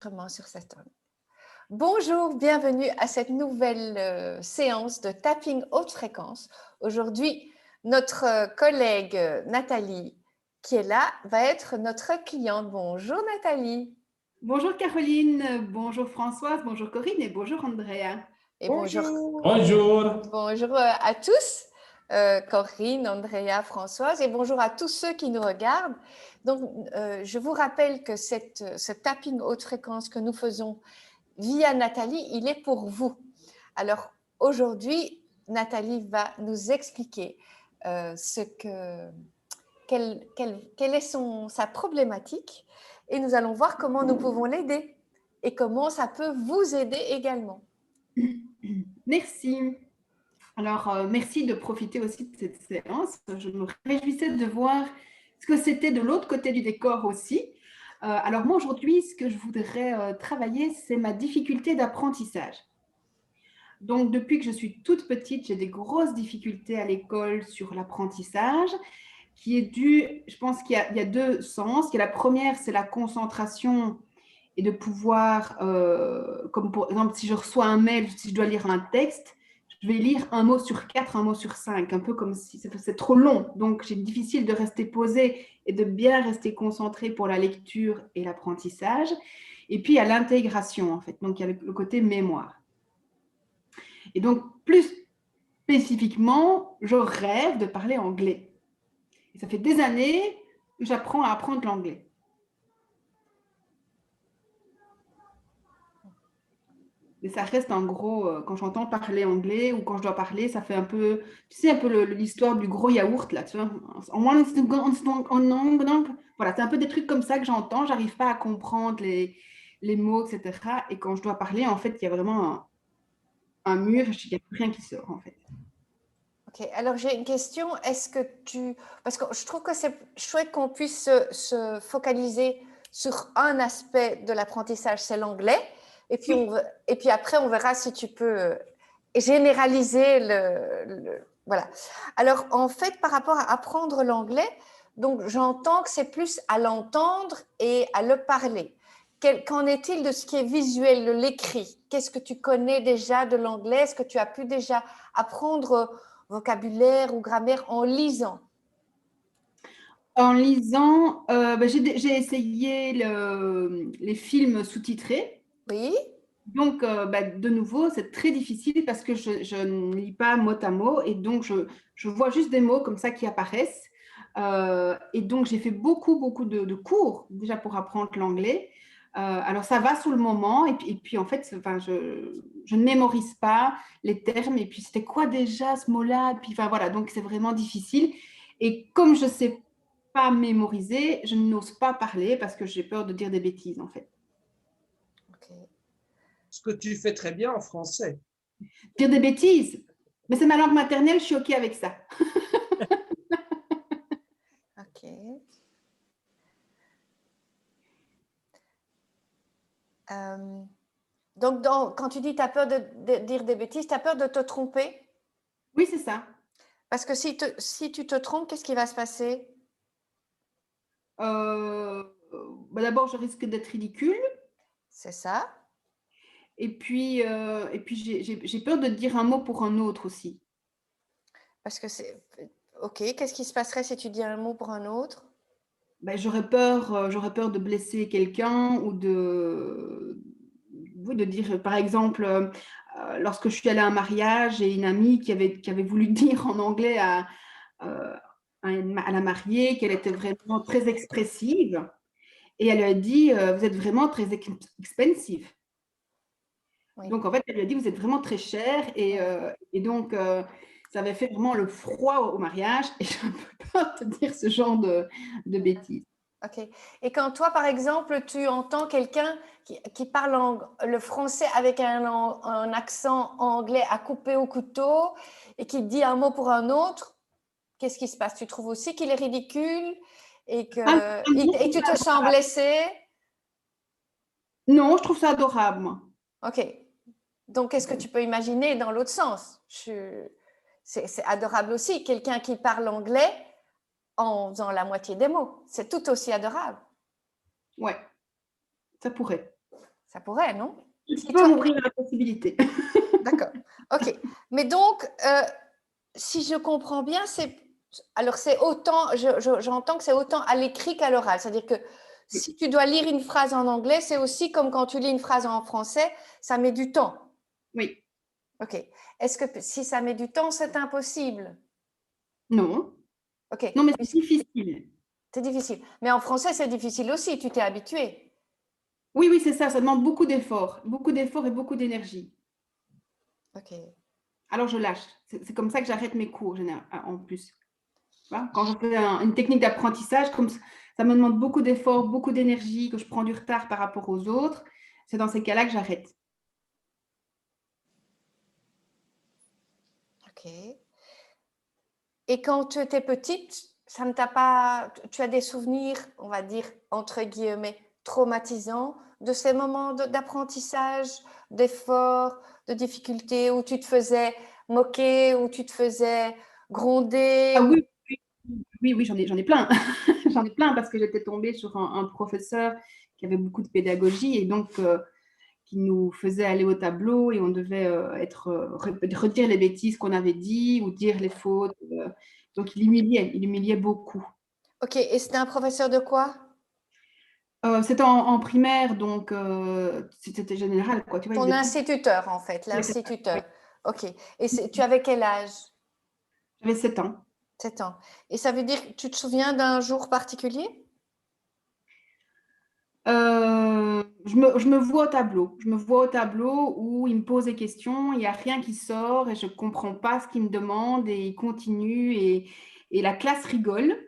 enregistrement sur cette onde. Bonjour, bienvenue à cette nouvelle séance de tapping haute fréquence. Aujourd'hui, notre collègue Nathalie, qui est là, va être notre cliente. Bonjour Nathalie. Bonjour Caroline, bonjour Françoise, bonjour Corinne et bonjour Andrea. Et Bonjour. bonjour à tous, Corinne, Andrea, Françoise, et bonjour à tous ceux qui nous regardent. Donc, je vous rappelle que ce tapping haute fréquence que nous faisons via Nathalie, il est pour vous. Alors, aujourd'hui, Nathalie va nous expliquer quelle est sa problématique et nous allons voir comment nous pouvons l'aider et comment ça peut vous aider également. Merci. Alors, merci de profiter aussi de cette séance. Je me réjouissais de voir ce que c'était de l'autre côté du décor aussi. Alors moi, aujourd'hui, ce que je voudrais travailler, c'est ma difficulté d'apprentissage. Donc, depuis que je suis toute petite, j'ai des grosses difficultés à l'école sur l'apprentissage, qui est due, je pense qu'il y a deux sens. La première, c'est la concentration et de pouvoir, comme par exemple, si je reçois un mail, si je dois lire un texte, je vais lire un mot sur 4, un mot sur 5, un peu comme si c'est trop long. Donc, c'est difficile de rester posé et de bien rester concentré pour la lecture et l'apprentissage. Et puis, il y a l'intégration, en fait. Donc, il y a le côté mémoire. Et donc, plus spécifiquement, je rêve de parler anglais. Et ça fait des années que j'apprends à apprendre l'anglais. Mais ça reste en gros, quand j'entends parler anglais ou quand je dois parler, ça fait un peu, tu sais, un peu l'histoire du gros yaourt, là, tu vois. Voilà, c'est un peu des trucs comme ça que j'entends, j'arrive pas à comprendre les mots, etc. Et quand je dois parler, en fait, il y a vraiment un mur, il n'y a plus rien qui sort, en fait. Ok, alors j'ai une question. Parce que je trouve que c'est chouette qu'on puisse se focaliser sur un aspect de l'apprentissage, c'est l'anglais. Et puis après, on verra si tu peux généraliser voilà. Alors, en fait, par rapport à apprendre l'anglais, donc j'entends que c'est plus à l'entendre et à le parler. Qu'en est-il de ce qui est visuel, de l'écrit? Qu'est-ce que tu connais déjà de l'anglais? Est-ce que tu as pu déjà apprendre vocabulaire ou grammaire en lisant? En lisant, j'ai essayé les films sous-titrés. Oui. Donc, de nouveau, c'est très difficile parce que je ne lis pas mot à mot et donc je vois juste des mots comme ça qui apparaissent. Et donc, j'ai fait beaucoup de cours déjà pour apprendre l'anglais. Alors, ça va sur le moment et puis en fait, enfin, je ne mémorise pas les termes et puis c'était quoi déjà ce mot-là? Et puis, enfin, voilà, donc c'est vraiment difficile. Et comme je ne sais pas mémoriser, je n'ose pas parler parce que j'ai peur de dire des bêtises en fait. Ok. Ce que tu fais très bien en français. Dire des bêtises. Mais c'est ma langue maternelle, je suis OK avec ça. Ok. Donc, quand tu dis tu as peur de dire des bêtises, tu as peur de te tromper? Oui, c'est ça. Parce que si tu te trompes, qu'est-ce qui va se passer? D'abord, je risque d'être ridicule. C'est ça. Et puis j'ai peur de dire un mot pour un autre aussi. Parce que c'est… Ok, qu'est-ce qui se passerait si tu dis un mot pour un autre? J'aurais peur de blesser quelqu'un ou oui, de dire, par exemple, lorsque je suis allée à un mariage et une amie qui avait voulu dire en anglais à la mariée qu'elle était vraiment très expressive. Et elle lui a dit, vous êtes vraiment très expensive. Oui. Donc, en fait, elle lui a dit, vous êtes vraiment très cher. Et donc, ça avait fait vraiment le froid au mariage. Et j'ai un peu peur de dire ce genre de bêtises. Ok. Et quand toi, par exemple, tu entends quelqu'un qui parle le français avec un accent anglais à couper au couteau et qui dit un mot pour un autre, qu'est-ce qui se passe? Tu trouves aussi qu'il est ridicule et et tu te sens blessé? Non, je trouve ça adorable, moi. Ok. Donc, qu'est-ce que tu peux imaginer dans l'autre sens? C'est adorable aussi. Quelqu'un qui parle anglais en faisant la moitié des mots. C'est tout aussi adorable. Ouais, ça pourrait. Ça pourrait, non? Je Si peux toi- m'ouvrir la possibilité. D'accord. OK. Mais donc, si je comprends bien, alors c'est autant, j'entends que c'est autant à l'écrit qu'à l'oral. C'est-à-dire que si tu dois lire une phrase en anglais, c'est aussi comme quand tu lis une phrase en français, ça met du temps. Oui. OK. Est-ce que si ça met du temps, c'est impossible? Non. OK. Non, mais c'est difficile. C'est difficile. Mais en français, c'est difficile aussi. Tu t'es habitué. Oui, oui, c'est ça. Ça demande beaucoup d'efforts et beaucoup d'énergie. OK. Alors, je lâche. C'est comme ça que j'arrête mes cours, en plus. Quand je fais une technique d'apprentissage, comme ça me demande beaucoup d'efforts, beaucoup d'énergie, que je prends du retard par rapport aux autres, c'est dans ces cas-là que j'arrête. OK. Et quand tu étais petite, ça ne t'a pas, tu as des souvenirs, on va dire, entre guillemets, traumatisants de ces moments d'apprentissage, d'effort, de difficulté, où tu te faisais moquer, où tu te faisais gronder? Ah oui, oui, j'en ai plein. J'en ai plein parce que j'étais tombée sur un professeur qui avait beaucoup de pédagogie et donc qui nous faisait aller au tableau et on devait redire les bêtises qu'on avait dit ou dire les fautes. Donc il humiliait beaucoup. OK. Et c'était un professeur de quoi? C'était en primaire, donc c'était général, quoi. Tu vois, il Ton faisait tout. instituteur, en fait, Oui, c'est ça. Oui. l'instituteur. OK. Et tu avais quel âge? J'avais 7 ans. 7 ans. Et ça veut dire que tu te souviens d'un jour particulier? Je me vois au tableau. Je me vois au tableau où il me pose des questions, il n'y a rien qui sort et je ne comprends pas ce qu'il me demande et il continue et la classe rigole.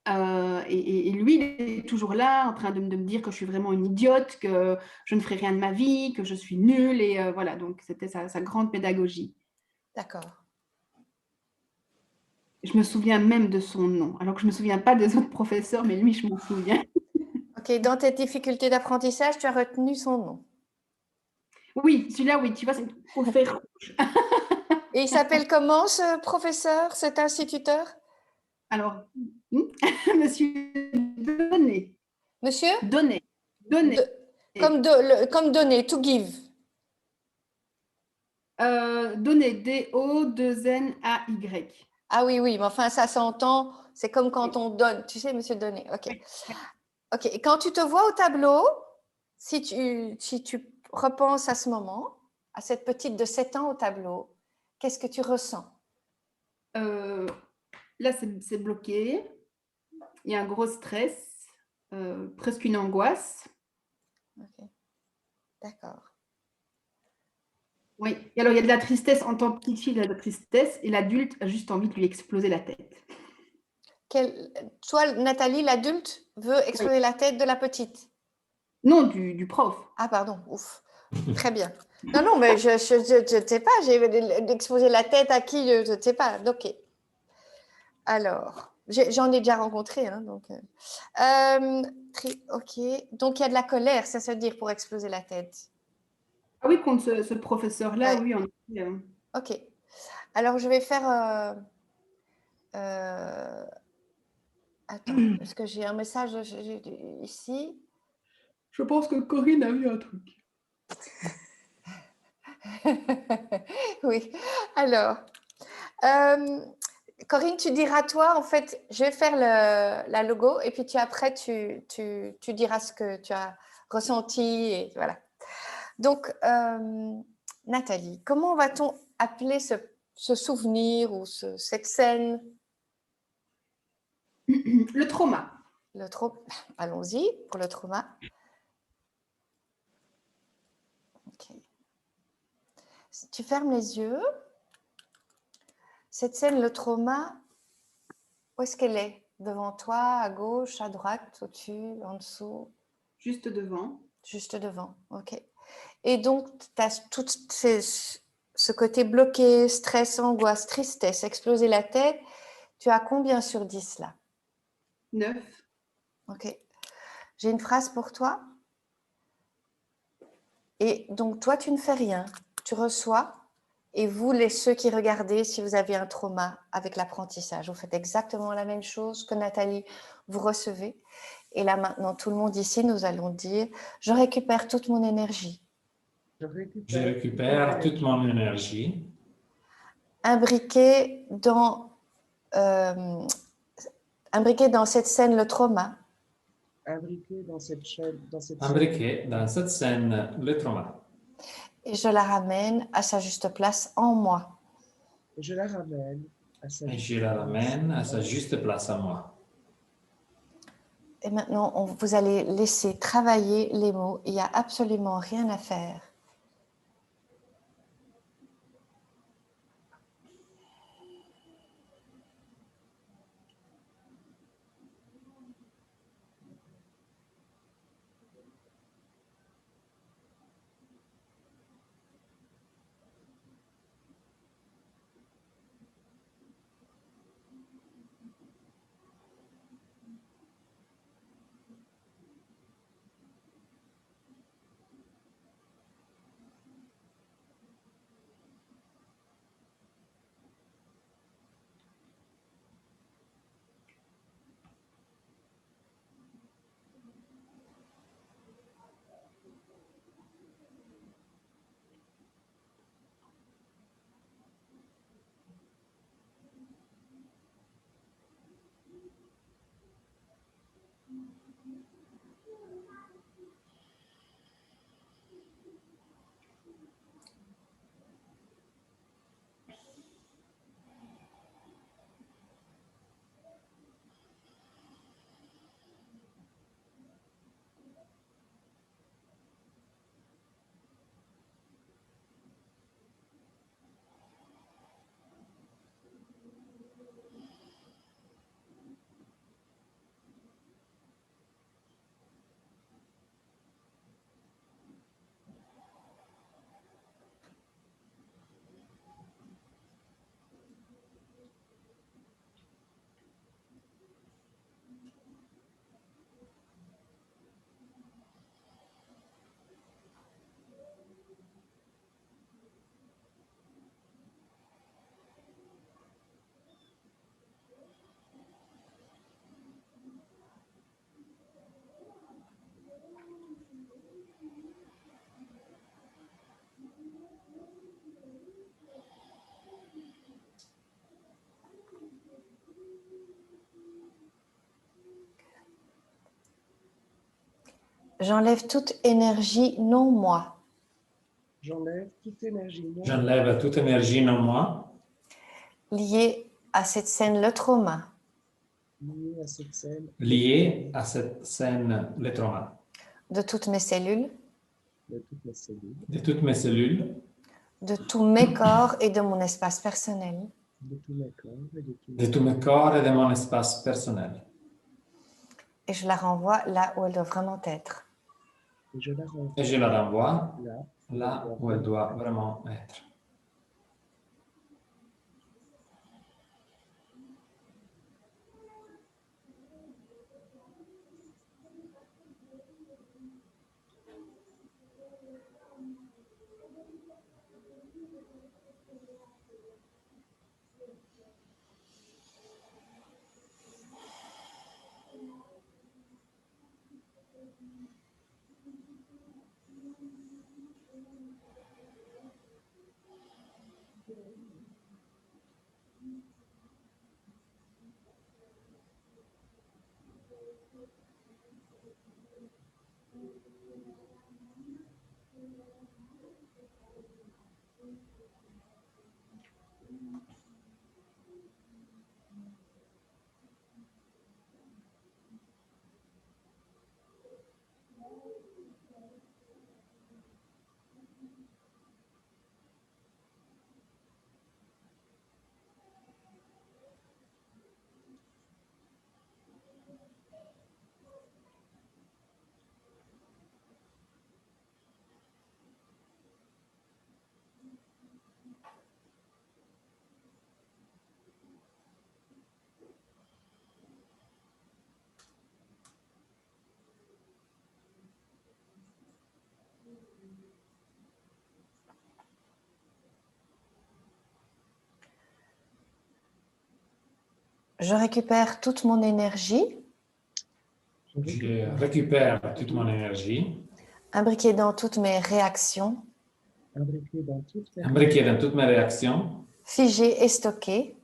Et lui, il est toujours là en train de me dire que je suis vraiment une idiote, que je ne ferai rien de ma vie, que je suis nulle. Et voilà, donc c'était sa grande pédagogie. D'accord. Je me souviens même de son nom, alors que je ne me souviens pas des autres professeurs, mais lui, je m'en souviens. OK. Dans tes difficultés d'apprentissage, tu as retenu son nom. Oui, celui-là, oui, tu vois, c'est au fer rouge. Et il s'appelle comment, ce professeur, cet instituteur? Alors, monsieur Donnet. Monsieur? Donnet. De- comme donner, to give. Donnet, D-O-2-N-A-Y. Ah oui, oui, mais enfin, ça s'entend. C'est comme quand on donne. Tu sais, monsieur Donner. OK. OK. Et quand tu te vois au tableau, si tu repenses à ce moment, à cette petite de 7 ans au tableau, qu'est-ce que tu ressens? Là, c'est bloqué. Il y a un gros stress, presque une angoisse. OK. D'accord. Oui. Et alors, il y a de la tristesse en tant que petite fille, il y a de la tristesse, et l'adulte a juste envie de lui exploser la tête. Toi, Nathalie, l'adulte, veut exploser la tête de la petite. Non, du prof. Ah, pardon, ouf. Très bien. Non, non, mais je ne sais pas, j'ai exposé la tête à qui, je ne sais pas. Ok. Alors, j'en ai déjà rencontré. Hein, donc, ok. Donc, il y a de la colère, ça se dire, pour exploser la tête. Ah oui, contre ce professeur-là, Ouais. oui. Ok. Alors, je vais faire... attends, est-ce que j'ai un message ici? Je pense que Corinne a vu un truc. Oui. Alors, Corinne, tu diras toi, en fait, je vais faire la logo et puis après, tu diras ce que tu as ressenti. Et voilà. Donc, Nathalie, comment va-t-on appeler ce souvenir ou cette scène? Le trauma. Allons-y pour le trauma. Ok. Si tu fermes les yeux. Cette scène, le trauma, où est-ce qu'elle est? Devant toi, à gauche, à droite, au-dessus, en dessous? Juste devant. Juste devant, ok. Et donc, tu as tout ce côté bloqué, stress, angoisse, tristesse, exploser la tête. Tu as combien sur 10 là? 9. Ok. J'ai une phrase pour toi. Et donc, toi, tu ne fais rien. Tu reçois. Et vous, ceux qui regardez, si vous avez un trauma avec l'apprentissage, vous faites exactement la même chose que Nathalie, vous recevez. Et là maintenant, tout le monde ici, nous allons dire, je récupère toute mon énergie. Je Je récupère toute mon énergie Imbriquée dans, euh, imbriquée dans cette scène, le trauma. imbriquée dans cette chaîne, imbriquée dans cette scène, le trauma. Et je la ramène à sa juste place en moi. et je la ramène à sa Et juste je la place. ramène à sa juste place à moi. Et maintenant, vous allez laisser travailler les mots. Il n'y a absolument rien à faire. J'enlève toute énergie non moi. J'enlève toute énergie non J'enlève toute énergie en moi Liée à cette scène, le trauma. liée à cette scène, liée à cette scène, le trauma. De toutes mes cellules. de toutes mes cellules, De toutes mes cellules, De tous mes corps et de mon espace personnel. de tous mes corps et de tous de tous mes corps et de mon espace personnel. Et je la renvoie là où elle doit vraiment être. et je la renvoie Et je la renvoie là, là où elle doit vraiment être. Je récupère toute mon énergie Je Je récupère toute mon énergie, imbriqué dans toutes mes réactions, imbriqué dans toutes mes imbriqué dans toutes mes réactions, figé et stocké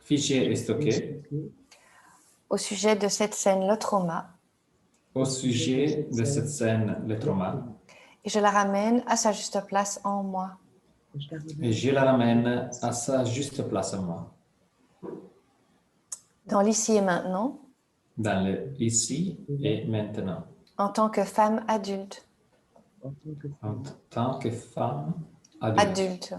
fichier et stocké stocké au sujet de cette scène, le trauma, au sujet de cette scène, le trauma, et je la ramène à sa juste place en moi. et je la ramène et je la ramène à sa juste place à moi, Dans l'ici et maintenant, dans le ici et maintenant, en tant que femme adulte. en tant que en femme. tant que femme adulte. Adulte.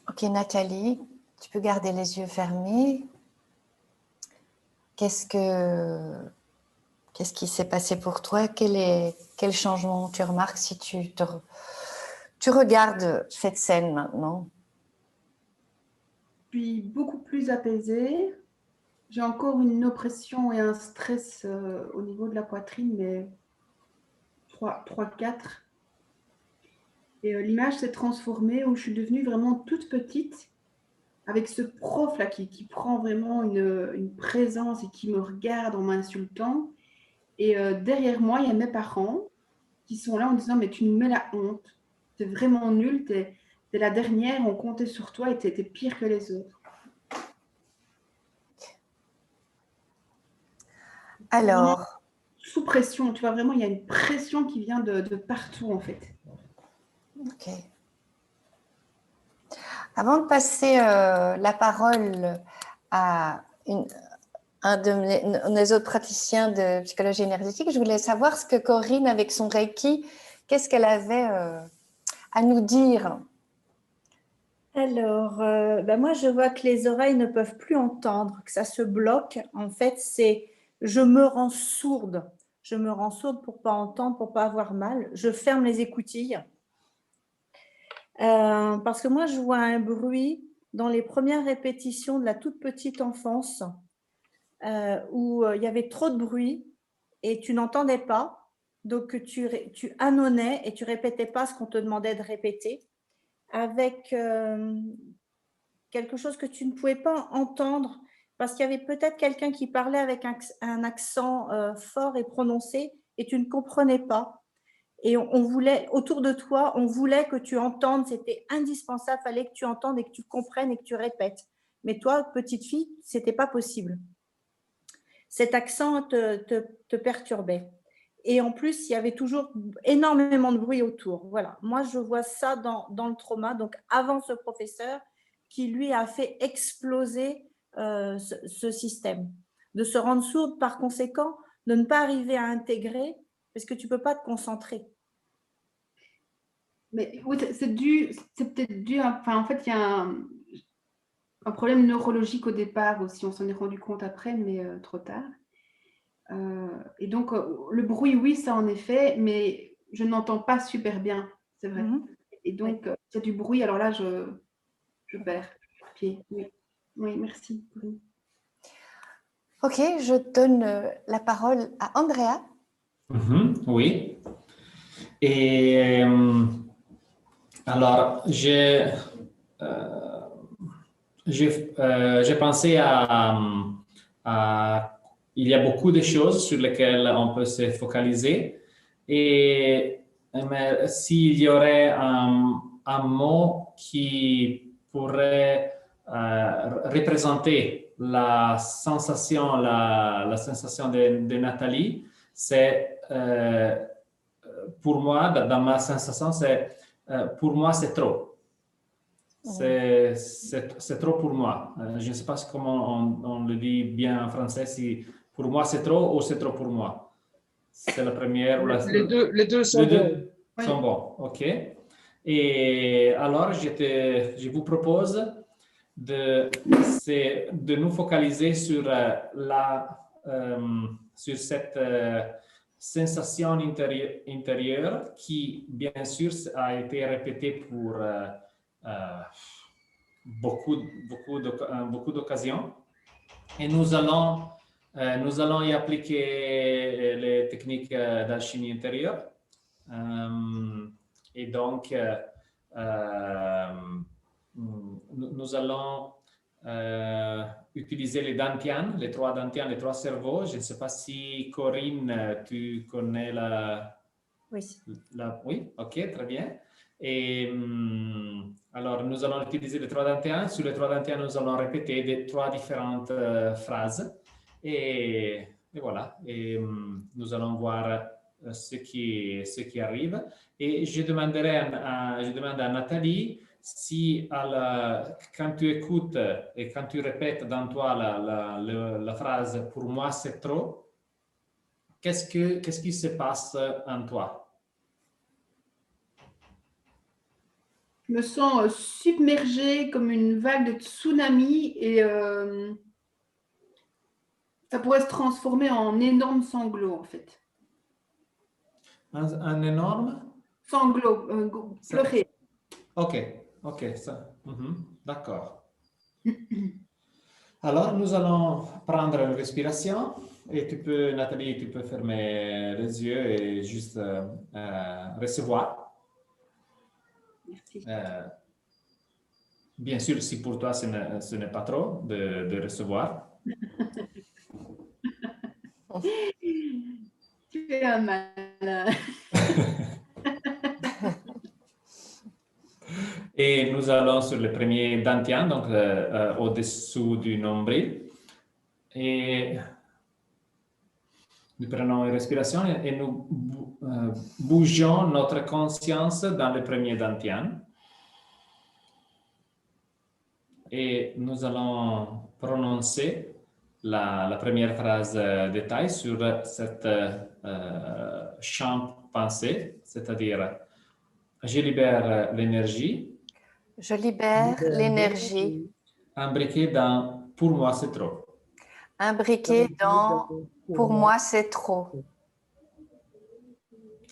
Ok, Nathalie, tu peux garder les yeux fermés. Qu'est-ce qui s'est passé pour toi? Quel changement tu remarques si tu regardes cette scène maintenant? Je suis beaucoup plus apaisée. J'ai encore une oppression et un stress au niveau de la poitrine, mais 3-4. Et l'image s'est transformée où je suis devenue vraiment toute petite avec ce prof là qui prend vraiment une présence et qui me regarde en m'insultant. Et derrière moi, il y a mes parents qui sont là en disant mais tu nous mets la honte, t'es vraiment nulle, t'es la dernière, on comptait sur toi et t'es pire que les autres. Alors, Sous pression, tu vois, vraiment, il y a une pression qui vient de partout, en fait. ok. Avant de passer la parole à un de mes autres praticiens de psychologie énergétique, je voulais savoir ce que Corinne, avec son Reiki, qu'est-ce qu'elle avait à nous dire? Alors, moi, je vois que les oreilles ne peuvent plus entendre, que ça se bloque. En fait, c'est je me rends sourde. Je me rends sourde pour pas entendre, pour pas avoir mal. Je ferme les écoutilles. Parce que moi, je vois un bruit dans les premières répétitions de la toute petite enfance où il y avait trop de bruit et tu n'entendais pas. Donc, tu annonnais et tu répétais pas ce qu'on te demandait de répéter avec quelque chose que tu ne pouvais pas entendre parce qu'il y avait peut-être quelqu'un qui parlait avec un accent fort et prononcé et tu ne comprenais pas. Et on voulait, autour de toi, on voulait que tu entendes, c'était indispensable, il fallait que tu entendes et que tu comprennes et que tu répètes. Mais toi, petite fille, ce n'était pas possible. Cet accent te perturbait. Et en plus, il y avait toujours énormément de bruit autour. Voilà. Moi, je vois ça dans le trauma. Donc, avant ce professeur qui, lui, a fait exploser ce système. De se rendre sourde, par conséquent, de ne pas arriver à intégrer, parce que tu ne peux pas te concentrer. Mais oui, c'est peut-être dû, enfin, en fait, il y a un problème neurologique au départ aussi. On s'en est rendu compte après, mais trop tard. Et donc, le bruit, oui, ça en effet, mais je n'entends pas super bien, c'est vrai. Et donc, il y a du bruit, alors là, je perds pied. Oui, oui, merci. Ok, je donne la parole à Andrea. Oui. Et alors, j'ai pensé à. Il y a beaucoup de choses sur lesquelles on peut se focaliser. Et mais s'il y aurait un mot qui pourrait représenter la sensation, la sensation de Nathalie, c'est pour moi, dans ma sensation, c'est pour moi, c'est trop. C'est trop pour moi. Je ne sais pas comment on le dit bien en français, si pour moi c'est trop ou c'est trop pour moi. C'est la première ou la Les deux sont Les bons. deux sont bons, ok. Et alors, je vous propose de nous focaliser sur, sur cette sensation intérieure qui, bien sûr, a été répétée pour beaucoup d'occasions. Et nous allons y appliquer les techniques d'alchimie intérieure. Et donc, nous allons utiliser les dantians, les trois dantians, les trois cerveaux. Je ne sais pas si Corinne, tu connais Oui. Oui, ok, très bien. Et alors, nous allons utiliser les trois dantians. Sur les trois dantians, nous allons répéter trois différentes phrases. Et voilà. Et nous allons voir ce qui arrive. Et je demande à Nathalie si quand tu écoutes et quand tu répètes dans toi la phrase « pour moi, c'est trop », qu'est-ce qui se passe en toi? Je me sens submergée comme une vague de tsunami et ça pourrait se transformer en énorme sanglot en fait. Un énorme Sanglot, pleurer. Ok, ça. D'accord. Alors, nous allons prendre une respiration et Nathalie, tu peux fermer les yeux et juste recevoir. Merci. Bien sûr, si pour toi ce n'est pas trop de recevoir. Tu es un malin. Et nous allons sur le premier dantian, donc au-dessous du nombril. Et nous prenons une respiration et nous bougeons notre conscience dans le premier dantian. Et nous allons prononcer la première phrase détail sur cette champ pensée, c'est-à-dire je libère l'énergie. Je libère l'énergie Imbriquée dans pour moi c'est trop. imbriquée dans pour moi c'est trop.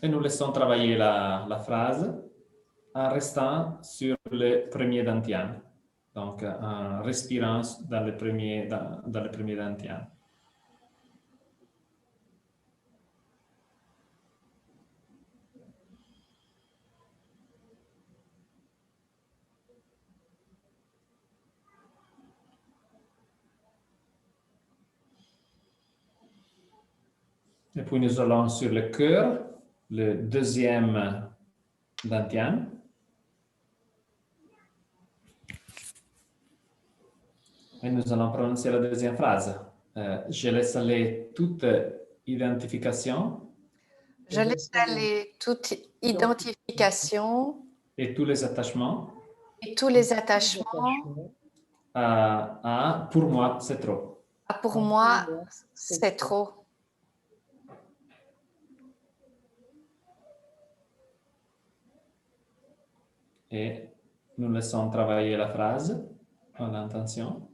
Et nous laissons travailler la phrase en restant sur le premier dantian. Donc, en respirant dans le premier dantian. Et puis, nous allons sur le cœur, le deuxième dantian. Et nous allons prononcer la deuxième phrase. Je laisse aller toute identification. Je laisse aller toute identification Et tous les attachements. et tous les attachements. Pour moi, c'est trop. Pour moi, c'est trop. Et nous laissons travailler la phrase en l'intention.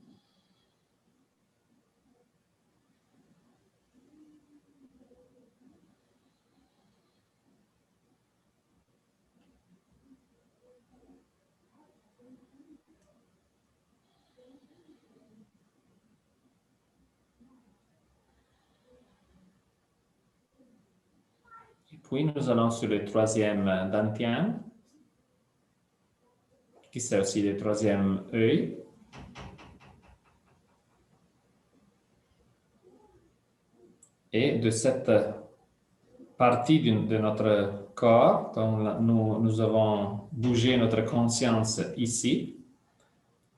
Puis nous allons sur le troisième dantian, qui c'est aussi le troisième œil. Et de cette partie de notre corps. Donc, nous avons bougé notre conscience ici.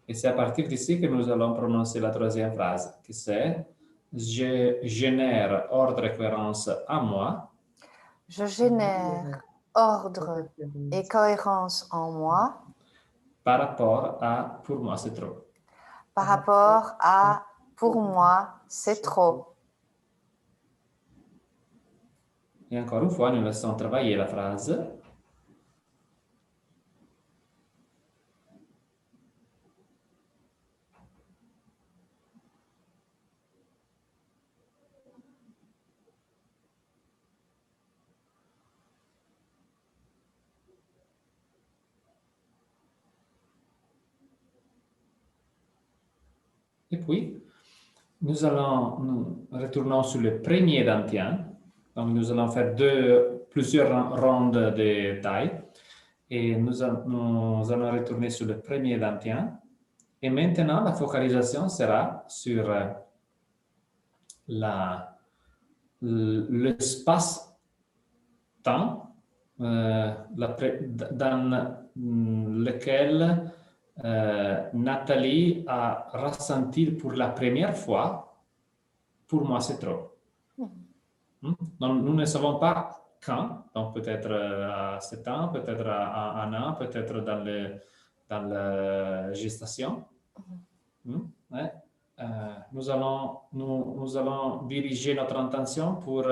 Et c'est à partir d'ici que nous allons prononcer la troisième phrase, qui c'est « Je génère ordre et cohérence à moi Je génère ordre et cohérence en moi par rapport à pour moi c'est trop ». par rapport à pour moi, c'est trop. Et encore une fois, nous laissons travailler la phrase. Et puis, nous retournons sur le premier dantian. Donc, nous allons faire plusieurs rondes de taille. Et nous allons retourner sur le premier dantian. Et maintenant, la focalisation sera sur l'espace-temps dans lequel Nathalie a ressenti pour la première fois, pour moi c'est trop. Donc, nous ne savons pas quand, donc peut-être à 7 ans, peut-être à 1 an, peut-être dans la gestation. Ouais. Nous allons diriger notre intention pour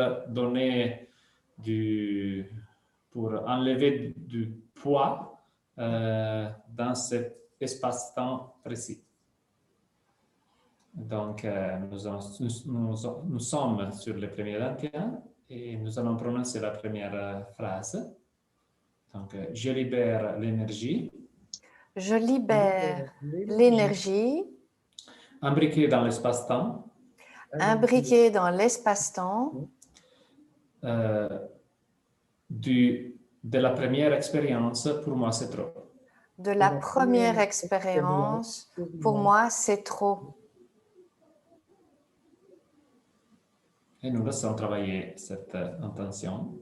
pour enlever du poids dans cet espace-temps précis. Donc, nous sommes sur le premier dantian et nous allons prononcer la première phrase. Donc, je libère l'énergie. Je libère l'énergie Imbriquée dans l'espace-temps. imbriquée dans l'espace-temps de la première expérience, pour moi, c'est trop. de la première expérience, pour moi, c'est trop. Et nous laissons travailler cette intention.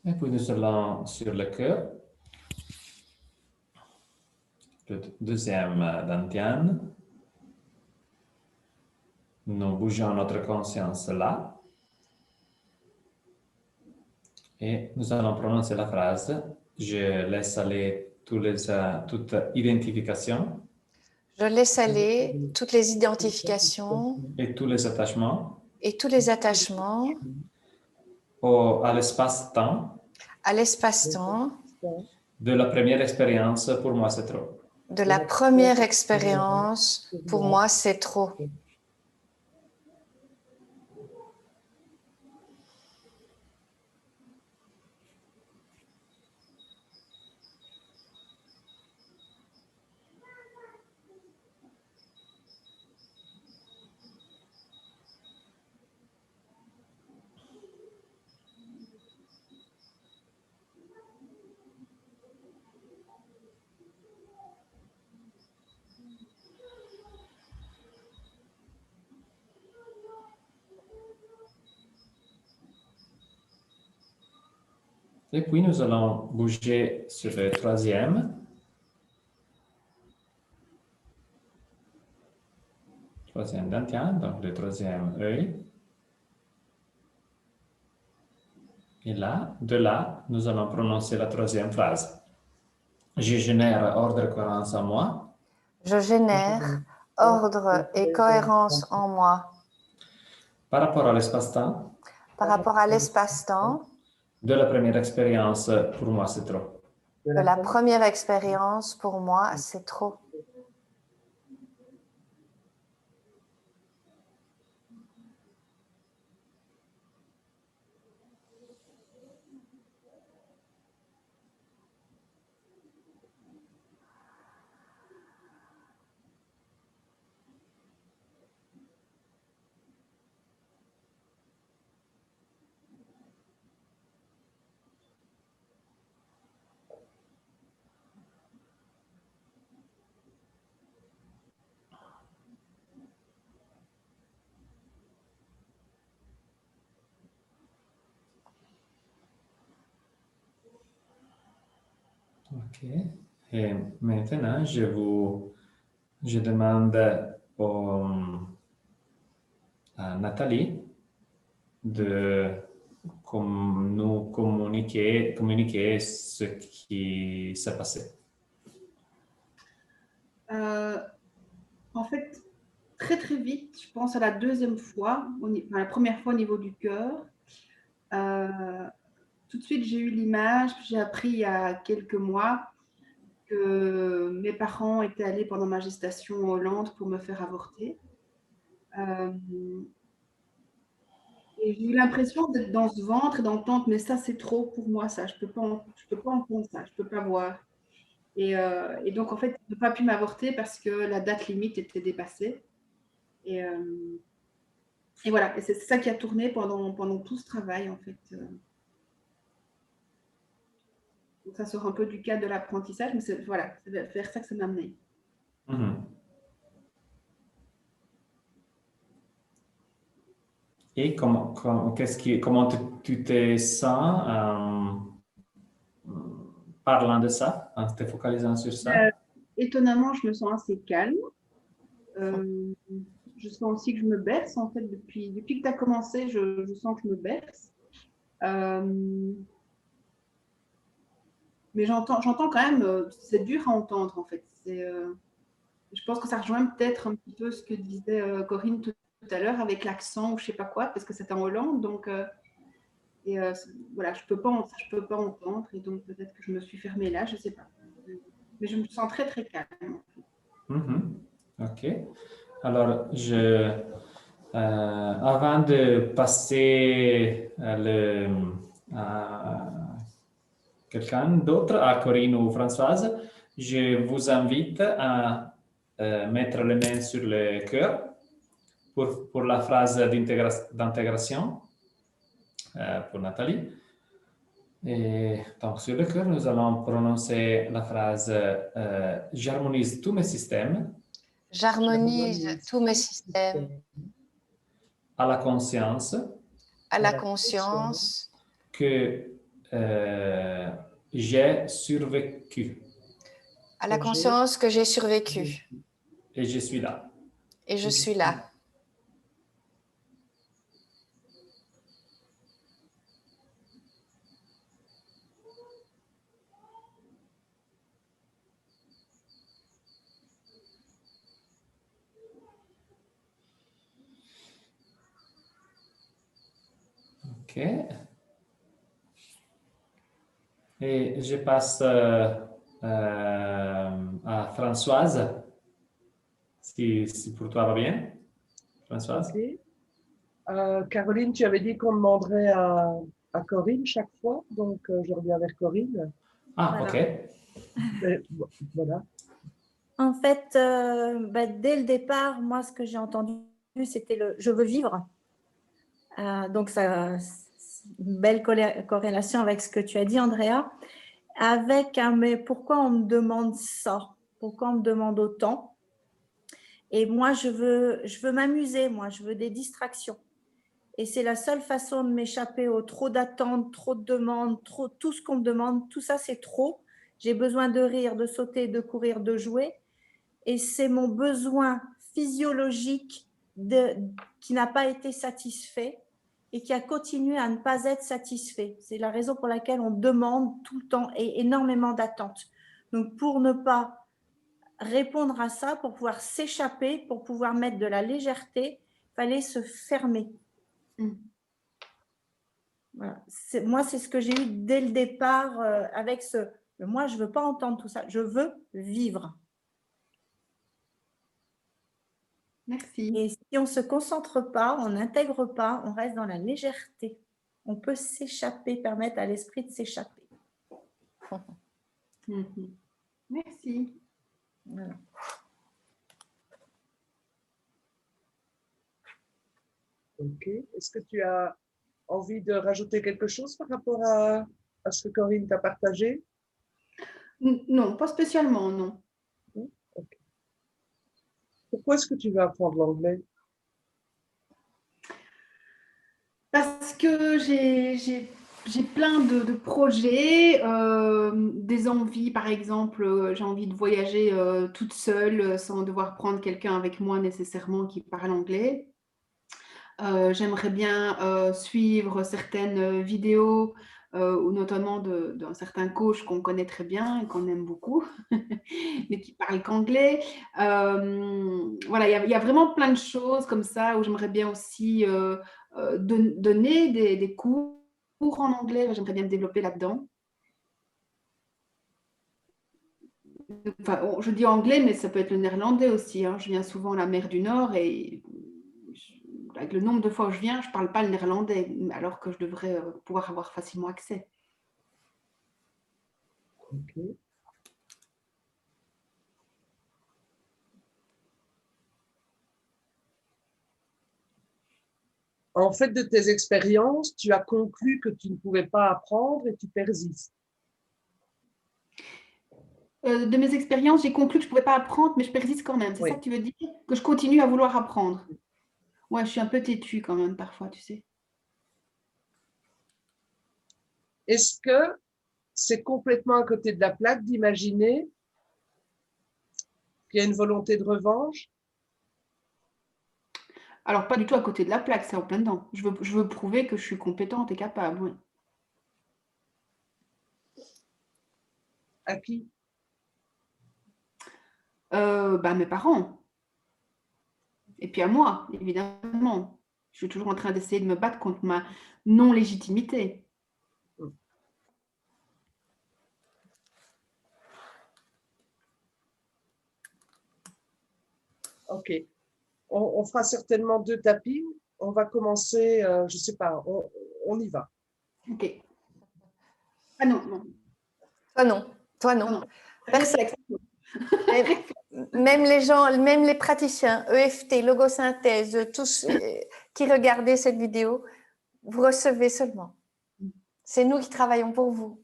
Et puis nous allons sur le cœur. Le deuxième dantian. Nous bougeons notre conscience là. Et nous allons prononcer la phrase. Je laisse aller toute identification. Je laisse aller toutes les identifications Et tous les attachements. et tous les attachements À l'espace-temps. À l'espace-temps. De la première expérience, pour moi, c'est trop. De la première expérience, pour moi, c'est trop. Et puis, nous allons bouger sur le troisième. Troisième dantian, donc le troisième œil. Et là, de là, nous allons prononcer la troisième phrase. Je génère ordre et cohérence en moi. Je génère ordre et cohérence en moi. Par rapport à l'espace-temps. Par rapport à l'espace-temps. De la première expérience, pour moi, c'est trop. De la première expérience, pour moi, c'est trop. Ok. Et maintenant, je demande à Nathalie de nous communiquer ce qui s'est passé. En fait, très très vite, je pense à la deuxième fois, la première fois au niveau du cœur. Tout de suite, j'ai eu l'image, j'ai appris il y a quelques mois que mes parents étaient allés pendant ma gestation en Hollande pour me faire avorter. Et j'ai eu l'impression d'être dans ce ventre et d'entendre, mais ça c'est trop pour moi, ça, je peux pas entendre ça, je peux pas voir. Et donc en fait, ils n'ont pas pu m'avorter parce que la date limite était dépassée. Et, et voilà, et c'est ça qui a tourné pendant tout ce travail en fait. Donc ça sort un peu du cadre de l'apprentissage, mais voilà, c'est vers ça que ça m'a amené. Mhm. Et comment tu te sens parlant de ça, en te focalisant sur ça? Étonnamment, je me sens assez calme. Je sens aussi que je me berce en fait depuis que tu as commencé, je sens que je me berce. Mais j'entends quand même, c'est dur à entendre en fait. Je pense que ça rejoint peut-être un petit peu ce que disait Corinne tout à l'heure avec l'accent ou je sais pas quoi, parce que c'est en Hollande, donc voilà, je peux pas entendre et donc peut-être que je me suis fermée là, je sais pas. Mais je me sens très très calme. Mhm. OK. Alors, avant de passer à quelqu'un d'autre, à Corinne ou Françoise, je vous invite à mettre les mains sur le cœur pour la phrase d'intégration pour Nathalie. Et donc, sur le cœur, nous allons prononcer la phrase j'harmonise tous mes systèmes J'harmonise tous mes systèmes à la conscience à la conscience que j'ai survécu à la conscience que j'ai survécu et je suis là. et je suis là. OK. Et je passe à Françoise, si pour toi va bien. Françoise? Ok. Caroline, tu avais dit qu'on demanderait à Corinne chaque fois, donc je reviens vers Corinne. Ah, Voilà. OK. Mais, voilà. En fait, dès le départ, moi, ce que j'ai entendu, c'était le « je veux vivre ». Donc, ça, une belle corrélation avec ce que tu as dit, Andrea, avec un « mais pourquoi on me demande ça? Pourquoi on me demande autant ?» Et moi, je veux m'amuser, moi, je veux des distractions. Et c'est la seule façon de m'échapper au trop d'attentes, trop de demandes, tout ce qu'on me demande, tout ça, c'est trop. J'ai besoin de rire, de sauter, de courir, de jouer. Et c'est mon besoin physiologique qui n'a pas été satisfait et qui a continué à ne pas être satisfait. C'est la raison pour laquelle on demande tout le temps et énormément d'attentes. Donc, pour ne pas répondre à ça, pour pouvoir s'échapper, pour pouvoir mettre de la légèreté, il fallait se fermer. Voilà. Moi, c'est ce que j'ai eu dès le départ avec moi, je ne veux pas entendre tout ça, je veux vivre. Merci. Et si on ne se concentre pas, on n'intègre pas, on reste dans la légèreté. On peut s'échapper, permettre à l'esprit de s'échapper. Merci. Voilà. Ok. Est-ce que tu as envie de rajouter quelque chose par rapport à ce que Corinne t'a partagé? Non, pas spécialement, non. Okay. Pourquoi est-ce que tu veux apprendre l'anglais? Parce que j'ai j'ai plein de projets, des envies, par exemple, j'ai envie de voyager toute seule sans devoir prendre quelqu'un avec moi nécessairement qui parle anglais. J'aimerais bien suivre certaines vidéos, ou notamment d'un certain coach qu'on connaît très bien et qu'on aime beaucoup, mais qui parle qu'anglais. Voilà, il y a vraiment plein de choses comme ça où j'aimerais bien aussi donner des cours en anglais. J'aimerais bien me développer là-dedans. Enfin, je dis anglais, mais ça peut être le néerlandais aussi, hein. Je viens souvent à la mer du Nord et avec le nombre de fois où je viens, je ne parle pas le néerlandais, alors que je devrais pouvoir avoir facilement accès. Ok. En fait, de tes expériences, tu as conclu que tu ne pouvais pas apprendre et tu persistes. De mes expériences, j'ai conclu que je ne pouvais pas apprendre, mais je persiste quand même. C'est Oui. ça que tu veux dire? Que je continue à vouloir apprendre? Ouais, je suis un peu têtue quand même parfois, tu sais. Est-ce que c'est complètement à côté de la plaque d'imaginer qu'il y a une volonté de revanche? Alors, pas du tout à côté de la plaque, c'est en plein dedans. Je veux prouver que je suis compétente et capable, oui. À qui? Mes parents. Et puis à moi, évidemment. Je suis toujours en train d'essayer de me battre contre ma non-légitimité. Ok. On fera certainement 2 tapis. On va commencer, je ne sais pas, on y va. Ok. Ah non, non. Toi non, toi non. Non. Personne. Même les gens, même les praticiens, EFT, logosynthèse, tous qui regardaient cette vidéo, vous recevez seulement. C'est nous qui travaillons pour vous.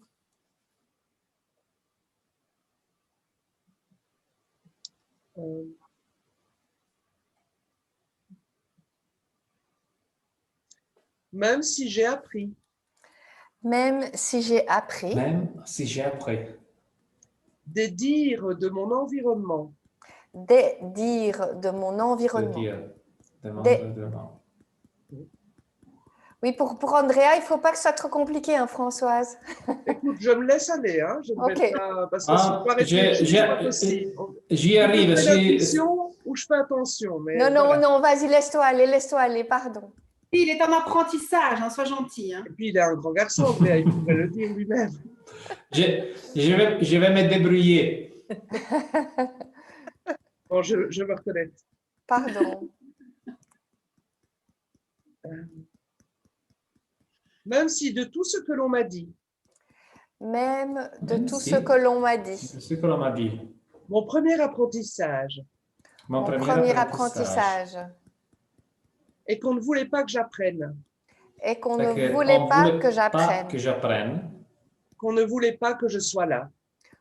Même si j'ai appris. Même si j'ai appris. Même si j'ai appris. Des dires de mon environnement. Des dires de mon environnement. De mon Des... environnement. Oui, pour Andrea, il ne faut pas que ce soit trop compliqué, hein, Françoise. Écoute, je me laisse aller, hein. Je ne vais Ok. pas, parce que si je dois réfléchir, c'est pas possible. J'y arrive. Je fais l'intuition ou je fais attention. Mais non, voilà. non, vas-y, laisse-toi aller, pardon. Il est en apprentissage, hein, sois gentil. Hein. Et puis, il est un grand garçon, mais il pourrait le dire lui-même. Je vais me débrouiller. Bon, je me reconnais. Pardon. Même si de tout ce que l'on m'a dit. Même de Même tout si, ce que l'on m'a dit. ce que l'on m'a dit. Mon premier apprentissage. Mon premier apprentissage. Et qu'on ne voulait pas que j'apprenne. Et qu'on ne voulait pas que j'apprenne. Qu'on ne voulait pas que je sois là.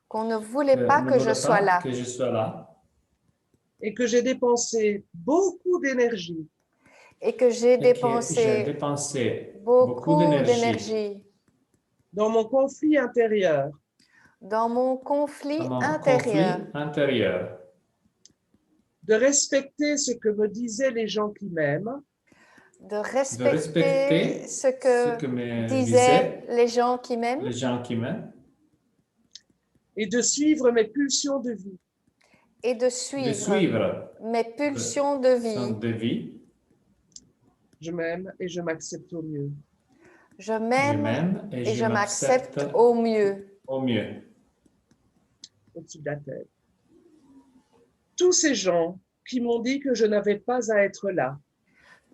Qu'on ne voulait pas que je sois là. Que je sois là. Et que j'ai dépensé beaucoup d'énergie. Et que j'ai dépensé beaucoup d'énergie. Dans mon conflit intérieur. Dans mon conflit intérieur. De respecter ce que me disaient les gens qui m'aiment. De respecter ce que me disaient les gens qui m'aiment. Et de suivre mes pulsions de vie. Et de suivre mes pulsions de vie. Je m'aime et je m'accepte au mieux. Je m'aime et je m'accepte au mieux. Au-dessus de la tête. Tous ces gens qui m'ont dit que je n'avais pas à être là.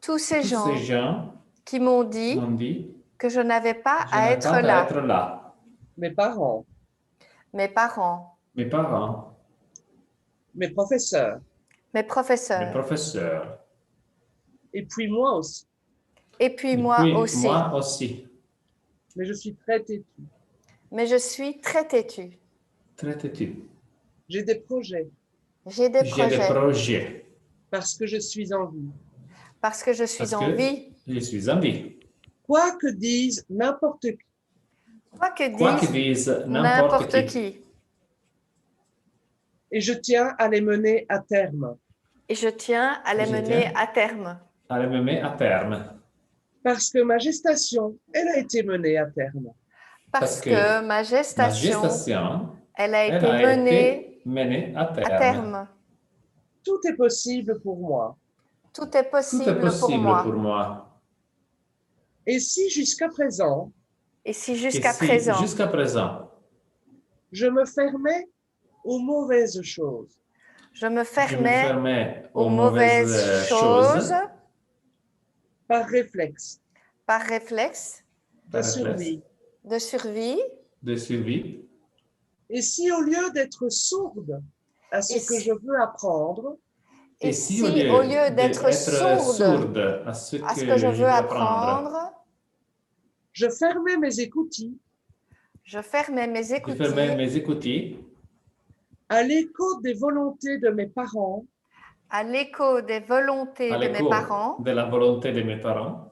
Tous ces gens qui m'ont dit que je n'avais pas à être là. Mes parents. Mes parents. Mes professeurs. Mes professeurs. Et puis moi aussi. Et puis moi aussi. Mais je suis très têtue. Mais je suis très têtue. J'ai des projets. J'ai des projets. Parce que je suis en vie. Parce que je suis en vie. Quoi que dise n'importe qui. Quoi que Quoi que dise dise n'importe qui. Et je tiens à les mener à terme. Et je tiens à les Je mener tiens à terme. à les mener à terme. Parce que ma gestation, elle a été menée à terme. Parce que ma Ma gestation, gestation, elle a elle été a menée été menée à à terme. terme. Tout est possible pour moi. Tout est Tout est possible pour possible moi. pour moi. Et si jusqu'à présent, Et si Et jusqu'à si, présent, jusqu'à présent, je me fermais aux mauvaises choses, je me je me fermais fermais aux mauvaises choses par réflexe, par réflexe de par réflexe, survie, de survie, de survie, et si au lieu d'être sourde à ce Et que si- je veux apprendre, et si au au lieu lieu d'être d'être sourde sourde à ce à ce que je que je veux veux apprendre, apprendre, je fermais mes écoutilles je fermais mes je fermais écoutilles mes écoutilles à l'écho des volontés de mes parents, à l'écho des volontés à de mes l'écho parents, de la volonté de mes parents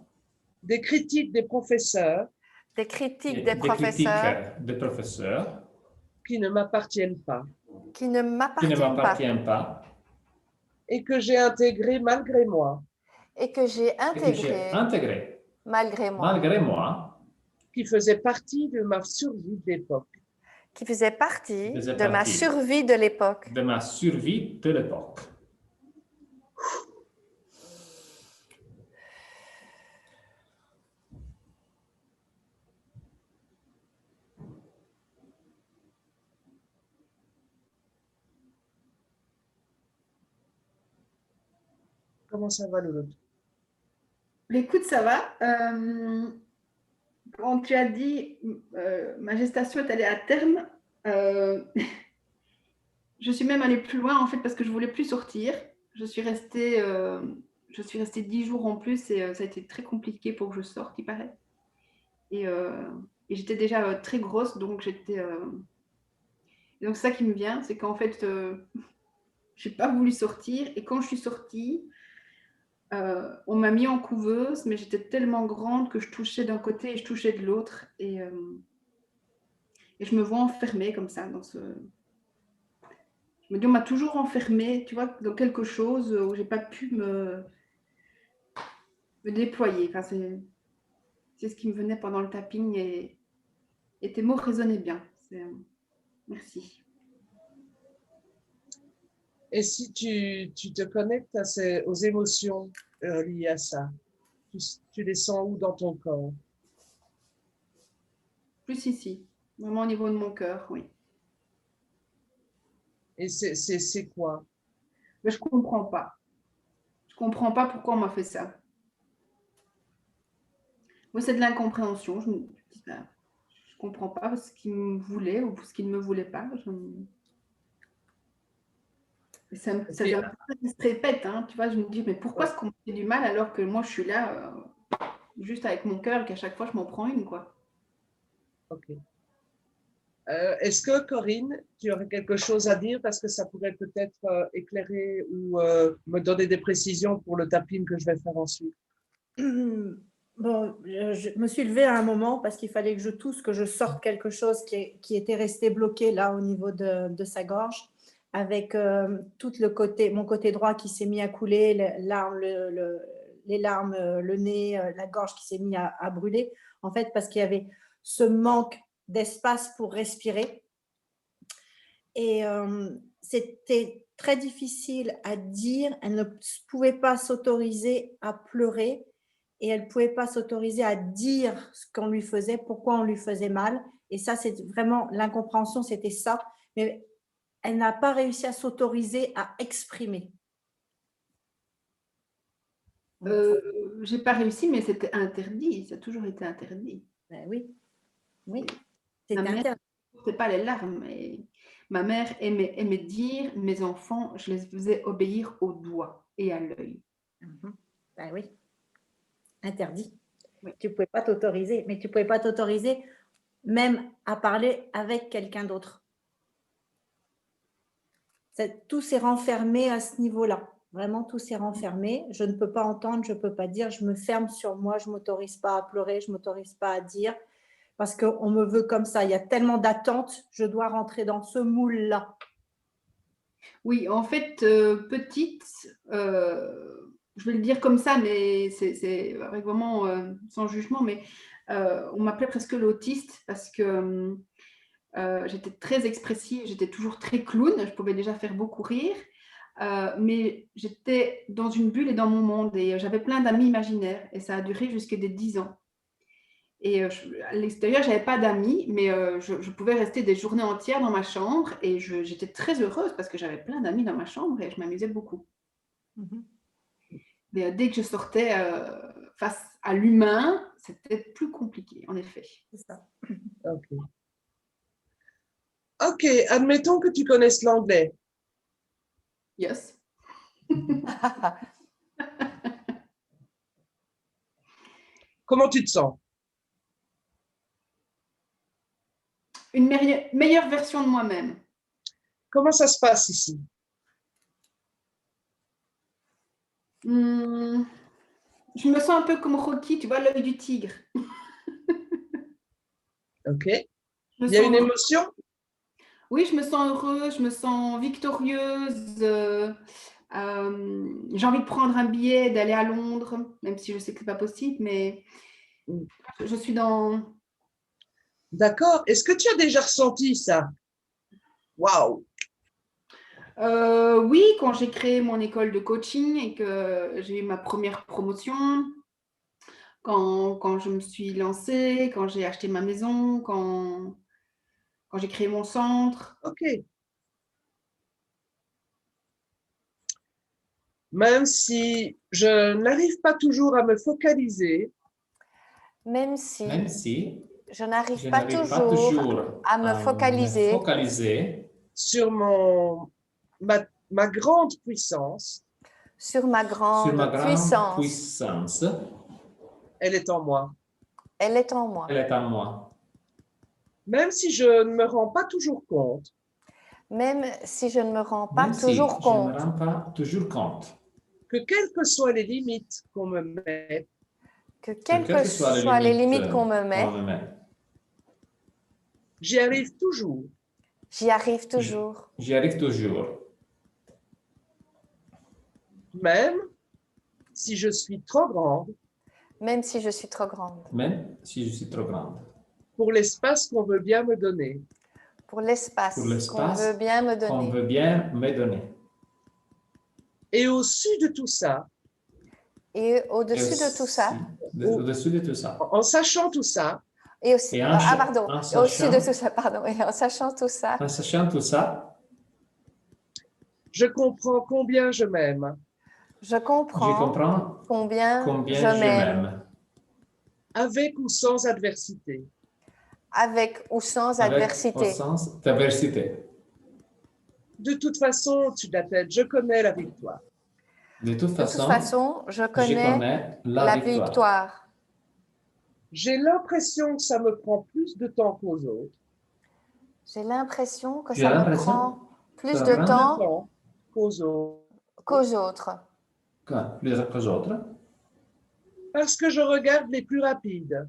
des critiques des professeurs des critiques et des des critiques professeurs des professeurs qui ne m'appartiennent pas qui ne qui ne m'appartiennent pas m'appartiennent pas et que j'ai intégré malgré moi, et que j'ai et que j'ai intégré intégré malgré moi, malgré moi, qui faisaient partie de ma survie d'époque. qui faisait partie faisait de ma partie survie de l'époque. de ma survie de l'époque. Comment ça va, Loulou? Écoute, ça va. Quand tu as dit ma gestation est allée à terme, je suis même allée plus loin en fait parce que je voulais plus sortir. Je suis restée 10 jours en plus et ça a été très compliqué pour que je sorte, il paraît. Et j'étais déjà très grosse, donc donc ça qui me vient, c'est qu'en fait, je n'ai pas voulu sortir. Et quand je suis sortie, on m'a mis en couveuse, mais j'étais tellement grande que je touchais d'un côté et je touchais de l'autre. Et je me vois enfermée comme ça dans ce... Je me dis, on m'a toujours enfermée, tu vois, dans quelque chose où j'ai pas pu me déployer. Enfin, c'est ce qui me venait pendant le tapping et tes mots résonnaient bien. Merci. Et si tu te connectes aux émotions liées à ça, tu les sens où dans ton corps? Plus ici, vraiment au niveau de mon cœur, oui. Et c'est quoi? Mais je comprends pas. Je comprends pas pourquoi on m'a fait ça. Moi, c'est de l'incompréhension. Je comprends pas ce qu'il me voulait ou ce qu'il ne me voulait pas. Ça se répète, hein, tu vois. Je me dis, mais pourquoi est-ce qu'on me fait du mal alors que moi, je suis là juste avec mon cœur et qu'à chaque fois, je m'en prends une, quoi. Ok. Est-ce que, Corinne, tu aurais quelque chose à dire parce que ça pourrait peut-être éclairer ou me donner des précisions pour le tapping que je vais faire ensuite? Bon, je me suis levée à un moment parce qu'il fallait que je tousse, que je sorte quelque chose qui était resté bloqué là au niveau de sa gorge, avec tout mon côté droit qui s'est mis à couler, les larmes, le nez, la gorge qui s'est mis à brûler, en fait, parce qu'il y avait ce manque d'espace pour respirer. Et c'était très difficile à dire. Elle ne pouvait pas s'autoriser à pleurer et elle ne pouvait pas s'autoriser à dire ce qu'on lui faisait, pourquoi on lui faisait mal. Et ça, c'est vraiment l'incompréhension, c'était ça. Mais elle n'a pas réussi à s'autoriser à exprimer. J'ai pas réussi, mais c'était interdit. Ça a toujours été interdit. Ben oui, oui, c'est Ma mère interdit. ne supportait pas les larmes. Et ma mère aimait dire, mes enfants, je les faisais obéir au doigt et à l'œil. Ben oui, interdit. Oui. Tu ne pouvais pas t'autoriser, mais tu ne pouvais pas t'autoriser même à parler avec quelqu'un d'autre. Tout s'est renfermé à ce niveau-là. Vraiment, tout s'est renfermé. Je ne peux pas entendre, je ne peux pas dire. Je me ferme sur moi, je ne m'autorise pas à pleurer, je ne m'autorise pas à dire. parce qu'on me veut comme ça. Il y a tellement d'attentes, je dois rentrer dans ce moule-là. Oui, en fait, petite, je vais le dire comme ça, mais c'est avec vraiment sans jugement, mais on m'appelait presque l'autiste parce que j'étais très expressive, j'étais toujours très clown, je pouvais déjà faire beaucoup rire, mais j'étais dans une bulle et dans mon monde et j'avais plein d'amis imaginaires et ça a duré jusqu'à des 10 ans. Et à l'extérieur, je n'avais pas d'amis, mais je pouvais rester des journées entières dans ma chambre et j'étais très heureuse parce que j'avais plein d'amis dans ma chambre et je m'amusais beaucoup. Mais dès que je sortais face à l'humain, c'était plus compliqué, en effet. C'est ça. Ok. Ok, admettons que tu connaisses l'anglais. Yes. Comment tu te sens? Une meilleure version de moi-même. Comment ça se passe ici? Je me sens un peu comme Rocky, tu vois, l'œil du tigre. Ok. Je me Il y a sens une heureuse. émotion? Oui, je me sens heureuse, je me sens victorieuse. J'ai envie de prendre un billet, d'aller à Londres, même si je sais que ce n'est pas possible, mais je suis dans… D'accord. Est-ce que tu as déjà ressenti ça? Waouh! Oui, quand j'ai créé mon école de coaching et que j'ai eu ma première promotion, quand je me suis lancée, quand j'ai acheté ma maison, quand j'ai créé mon centre. Ok. Même si je n'arrive pas toujours à me focaliser, Même si Même si je n'arrive je pas n'arrive pas toujours toujours à me focaliser focaliser sur ma grande puissance, sur ma sur grande ma grande puissance, puissance, elle est en moi. elle est en moi. elle est en moi. Même si je ne me rends pas toujours compte, Même si je ne me rends pas Même si toujours je ne me compte rends pas toujours compte que quelles que soient les limites qu'on me met, que quelles que soient les limites qu'on me met, j'y arrive toujours. j'y arrive toujours. J'y arrive toujours. Même si je suis trop grande Même si je suis trop grande. Même si je suis trop grande. pour l'espace qu'on veut bien me donner. Pour l'espace Pour qu'on l'espace veut bien me qu'on donner. veut bien me donner. Et au-dessus de tout ça, Et Et au-dessus de tout ça, au-dessus de tout ça. en sachant tout ça, et aussi, Et en pardon, sachant- au-dessus de tout ça, pardon, et en sachant tout ça, En sachant tout ça, je comprends combien je m'aime, je je comprends comprends combien combien je je m'aime, m'aime. avec ou sans adversité. avec ou sans Avec adversité. au sens d'adversité. De toute façon, au-dessus de la tête, je connais la victoire. De toute De toute façon, façon, je je connais connais la la victoire. victoire. J'ai l'impression que ça me prend plus de temps qu'aux autres. J'ai l'impression que J'ai ça me l'impression prend plus ça de prend temps Temps qu'aux autres. qu'aux autres. Plus qu'aux autres. Parce que je regarde les plus rapides.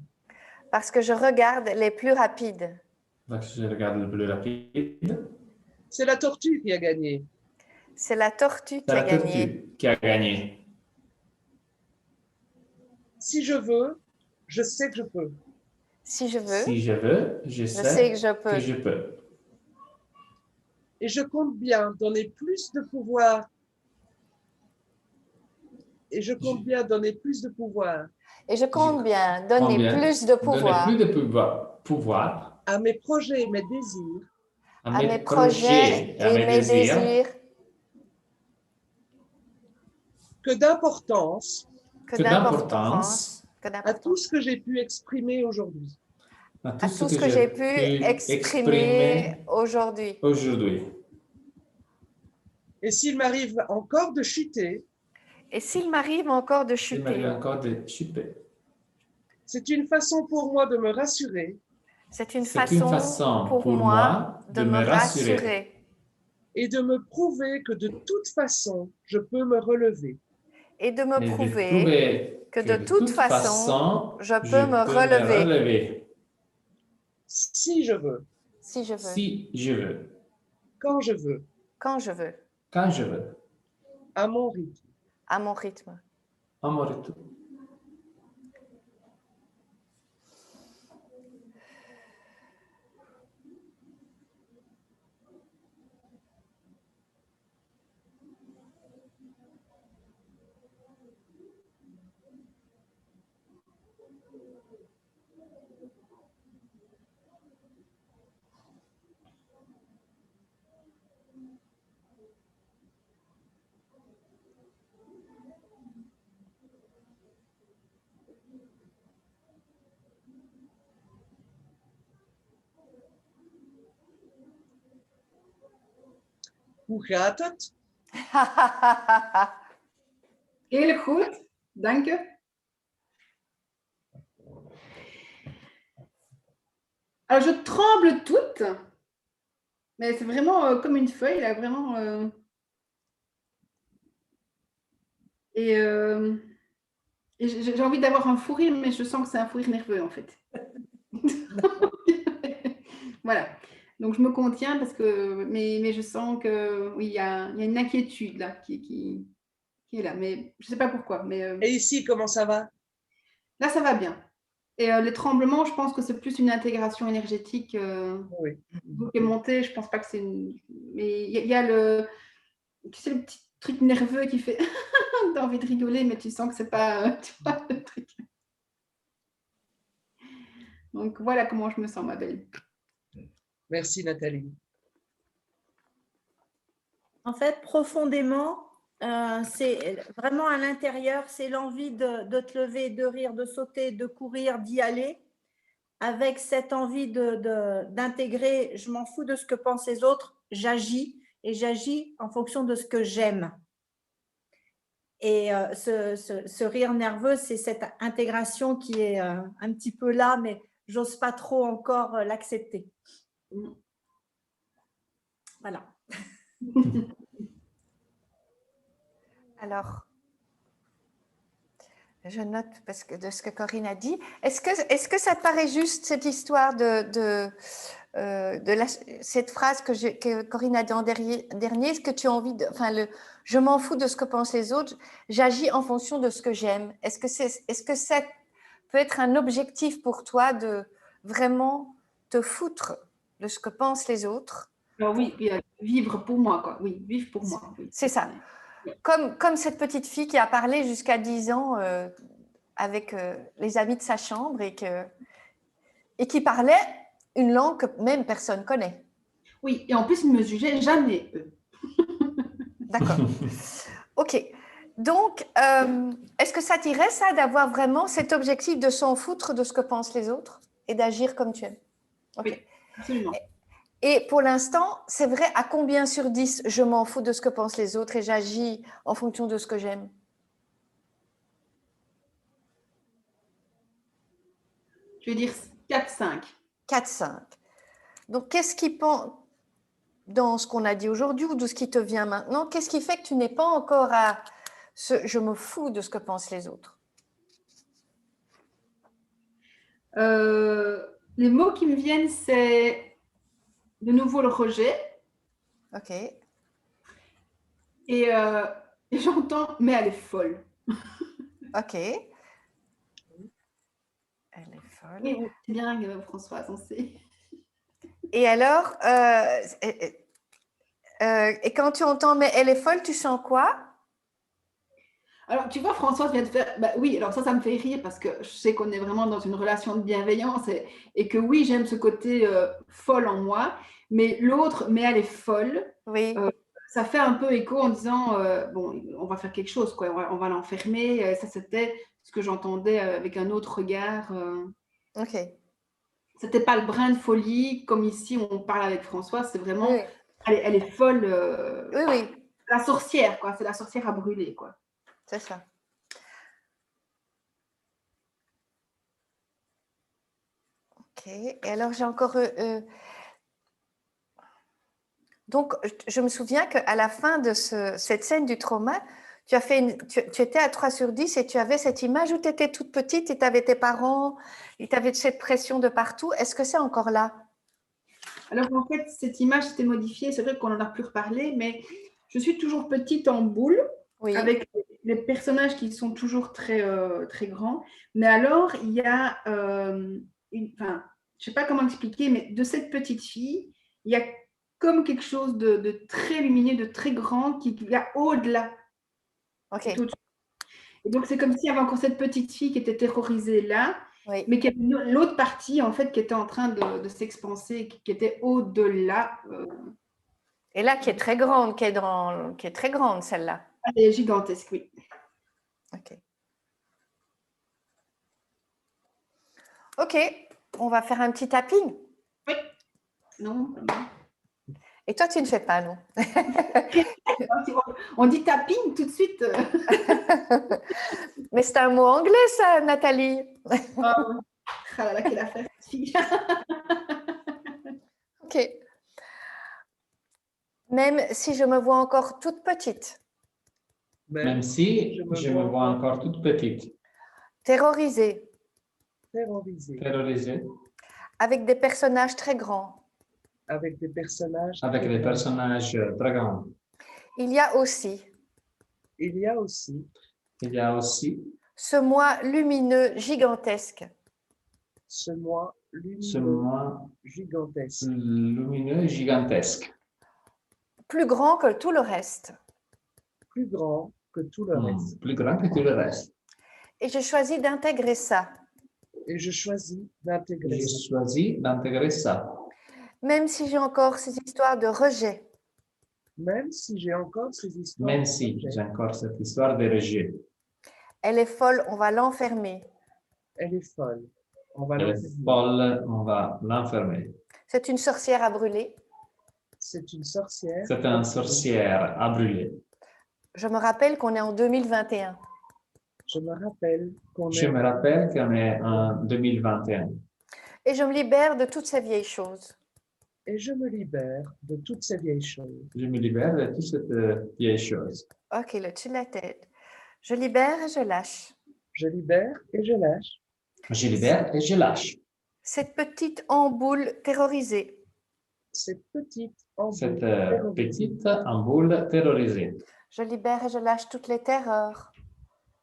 Parce que je regarde les plus rapides. Donc, je regarde le plus rapide. C'est la tortue qui a gagné. C'est la tortue qui C'est a la gagné. tortue qui a gagné. Si je veux, je sais que je peux. Si je veux, Si je veux, je sais sais que je peux. que je peux. Et je compte bien donner plus de pouvoir. Et je compte bien donner plus de pouvoir Et je compte bien donner Combien plus de Donner pouvoir plus de pouvoir à mes projets et mes désirs à à mes mes projets et à mes désirs que d'importance que d'importance à tout ce que j'ai pu exprimer aujourd'hui. à à tout ce que j'ai pu exprimer aujourd'hui. aujourd'hui. Et s'il m'arrive encore de chuter, Et s'il m'arrive encore de Il m'arrive chuter, encore de chuter. c'est une façon pour moi de me rassurer c'est une C'est une façon pour moi de me rassurer et de me prouver que de toute façon, je peux me relever. et de me Et de prouver prouver que de toute façon, je peux me relever. Si je veux. Si je veux. Si je veux. Quand je veux. Quand je veux. Quand je veux. À mon rythme. À mon rythme. À mon rythme. Hoe gaat het? Heel goed, dank je. Alors, je tremble toute, mais c'est vraiment comme une feuille, là, vraiment. Et j'ai envie d'avoir un fou rire, mais je sens que c'est un fou rire nerveux, en fait. Voilà. Donc, je me contiens parce que, mais je sens que, oui, il y a une inquiétude là qui est là, mais je ne sais pas pourquoi. Mais, Et ici, comment ça va? là, ça va bien. Et les tremblements, je pense que c'est plus une intégration énergétique Oui. qui est montée. Je pense pas que c'est une. Mais il y a le. Tu sais, le petit truc nerveux qui fait. Tu as envie de rigoler, mais tu sens que c'est pas. Tu vois, le truc. Donc voilà comment je me sens, ma belle. Merci, Nathalie. En fait, profondément, c'est vraiment à l'intérieur, c'est l'envie de te lever, de rire, de sauter, de courir, d'y aller, avec cette envie d'intégrer, je m'en fous de ce que pensent les autres, j'agis, et j'agis en fonction de ce que j'aime. Et ce rire nerveux, c'est cette intégration qui est un petit peu là, mais j'ose pas trop encore l'accepter. Voilà. Alors, je note parce que de ce que Corinne a dit. Est-ce que ça te paraît juste cette histoire cette phrase que Corinne a dit en dernier? Est-ce que tu as envie de, je m'en fous de ce que pensent les autres, j'agis en fonction de ce que j'aime. Est-ce que ça peut être un objectif pour toi de vraiment te foutre de ce que pensent les autres? Alors oui, vivre pour moi, quoi. Oui, vivre pour moi. Oui. C'est ça. Comme cette petite fille qui a parlé jusqu'à 10 ans avec les amis de sa chambre et qui parlait une langue que même personne connaît. Oui, et en plus, ils ne me jugeaient jamais, eux. D'accord. Ok. Donc, est-ce que ça t'irait, ça, d'avoir vraiment cet objectif de s'en foutre de ce que pensent les autres et d'agir comme tu aimes? Okay. Oui, absolument. Et pour l'instant, c'est vrai, à combien sur 10 je m'en fous de ce que pensent les autres et j'agis en fonction de ce que j'aime? Je vais dire 4-5. 4-5. Donc, qu'est-ce qui pense dans ce qu'on a dit aujourd'hui ou de ce qui te vient maintenant? Qu'est-ce qui fait que tu n'es pas encore à ce je me fous de ce que pensent les autres? Les mots qui me viennent, c'est de nouveau le rejet. Ok. Et j'entends, mais elle est folle. Ok. Elle est folle. Oui, c'est bien, Françoise, on sait. Et alors, et quand tu entends mais elle est folle, tu sens quoi? Alors, tu vois, Françoise vient de faire. Bah, oui, alors ça me fait rire parce que je sais qu'on est vraiment dans une relation de bienveillance et que oui, j'aime ce côté folle en moi, mais l'autre, mais elle est folle. Oui. Ça fait un peu écho en disant bon, on va faire quelque chose, quoi. On va l'enfermer. Ça, c'était ce que j'entendais avec un autre regard. Ok. C'était pas le brin de folie comme ici où on parle avec Françoise. C'est vraiment, Oui. elle est folle. Oui, oui. La sorcière, quoi. C'est la sorcière à brûler, quoi. C'est ça. Ok. Et alors, j'ai encore... Donc, je me souviens qu'à la fin de cette scène du trauma, tu as fait tu étais à 3 sur 10 et tu avais cette image où tu étais toute petite et tu avais tes parents, et tu avais cette pression de partout. Est-ce que c'est encore là? Alors, en fait, cette image s'était modifiée. C'est vrai qu'on en a plus reparlé, mais je suis toujours petite en boule, Oui. avec les personnages qui sont toujours très, très grands. Mais alors, il y a enfin, je ne sais pas comment expliquer, mais de cette petite fille, il y a comme quelque chose de très lumineux, de très grand qui y a au-delà. Ok. Et donc, c'est comme s'il y avait encore cette petite fille qui était terrorisée là, Oui. mais qu'il y avait l'autre partie, en fait, qui était en train de s'expanser, qui était au-delà. Et là, qui est très grande, qui est très grande, celle-là. Elle est gigantesque, oui. Ok. Ok, on va faire un petit tapping. Oui. Non. Et toi, tu ne fais pas, non? On dit tapping tout de suite. Mais c'est un mot anglais, ça, Nathalie. Ah là là, quelle affaire, cette fille. Ok. Même si je me vois encore toute petite, Même si je me vois encore toute petite, terrorisée, terrorisée, avec des personnages très grands, avec des personnages. avec des personnages très grands. il y a aussi Il y a aussi ce moi lumineux gigantesque, ce moi ce moi gigantesque, lumineux gigantesque, plus grand que tout le reste. plus grand que tout le reste. plus grand que tout le reste. Et je choisis d'intégrer ça, Et je choisis d'intégrer J'ai ça. choisi d'intégrer ça, même si j'ai encore ces histoires de rejet. Même si j'ai encore ces histoires. même si j'ai encore cette histoire de rejet. Elle est folle, on va l'enfermer. Elle est folle. On va Elle est l'enfermer. folle, on va l'enfermer. C'est une sorcière à brûler. C'est une sorcière. C'est une sorcière à brûler. Je me rappelle qu'on est en 2021. Je me rappelle qu'on Je est. me rappelle qu'on est en 2021. Et je me libère de toutes ces vieilles choses. Et je me libère de toutes ces vieilles choses. Je me libère de toutes ces vieilles choses. Ok, le dessus de la tête. Je libère et je lâche. Je libère et je lâche. Je libère et je lâche. Cette petite amboule terrorisée. Cette petite amboule Cette terrorisée. petite amboule terrorisée. Je libère et je lâche toutes les terreurs.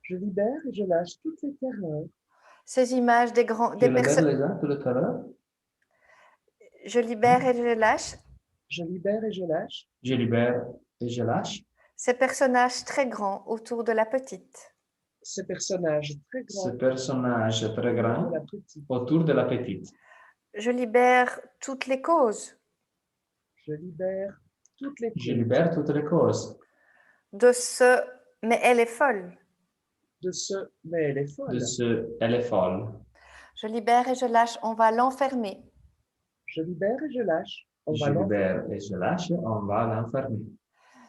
Je libère et je lâche toutes les terreurs. Ces images des grands, Je des libère personnes. les gens, tout le terreur. Je libère et je lâche Je libère et je lâche. Je libère et je lâche. ces personnages très grands autour de la petite. Ces personnages très Ce grands. personnage très de grand la petite. autour de la petite. Je libère toutes les causes Je libère toutes les Je causes. libère toutes les causes de ce mais elle est folle. De ce, mais elle est de folle. ce elle est folle. Je libère et je lâche, on va l'enfermer. Je libère et je lâche. On Je va libère et je lâche, on va l'enfermer.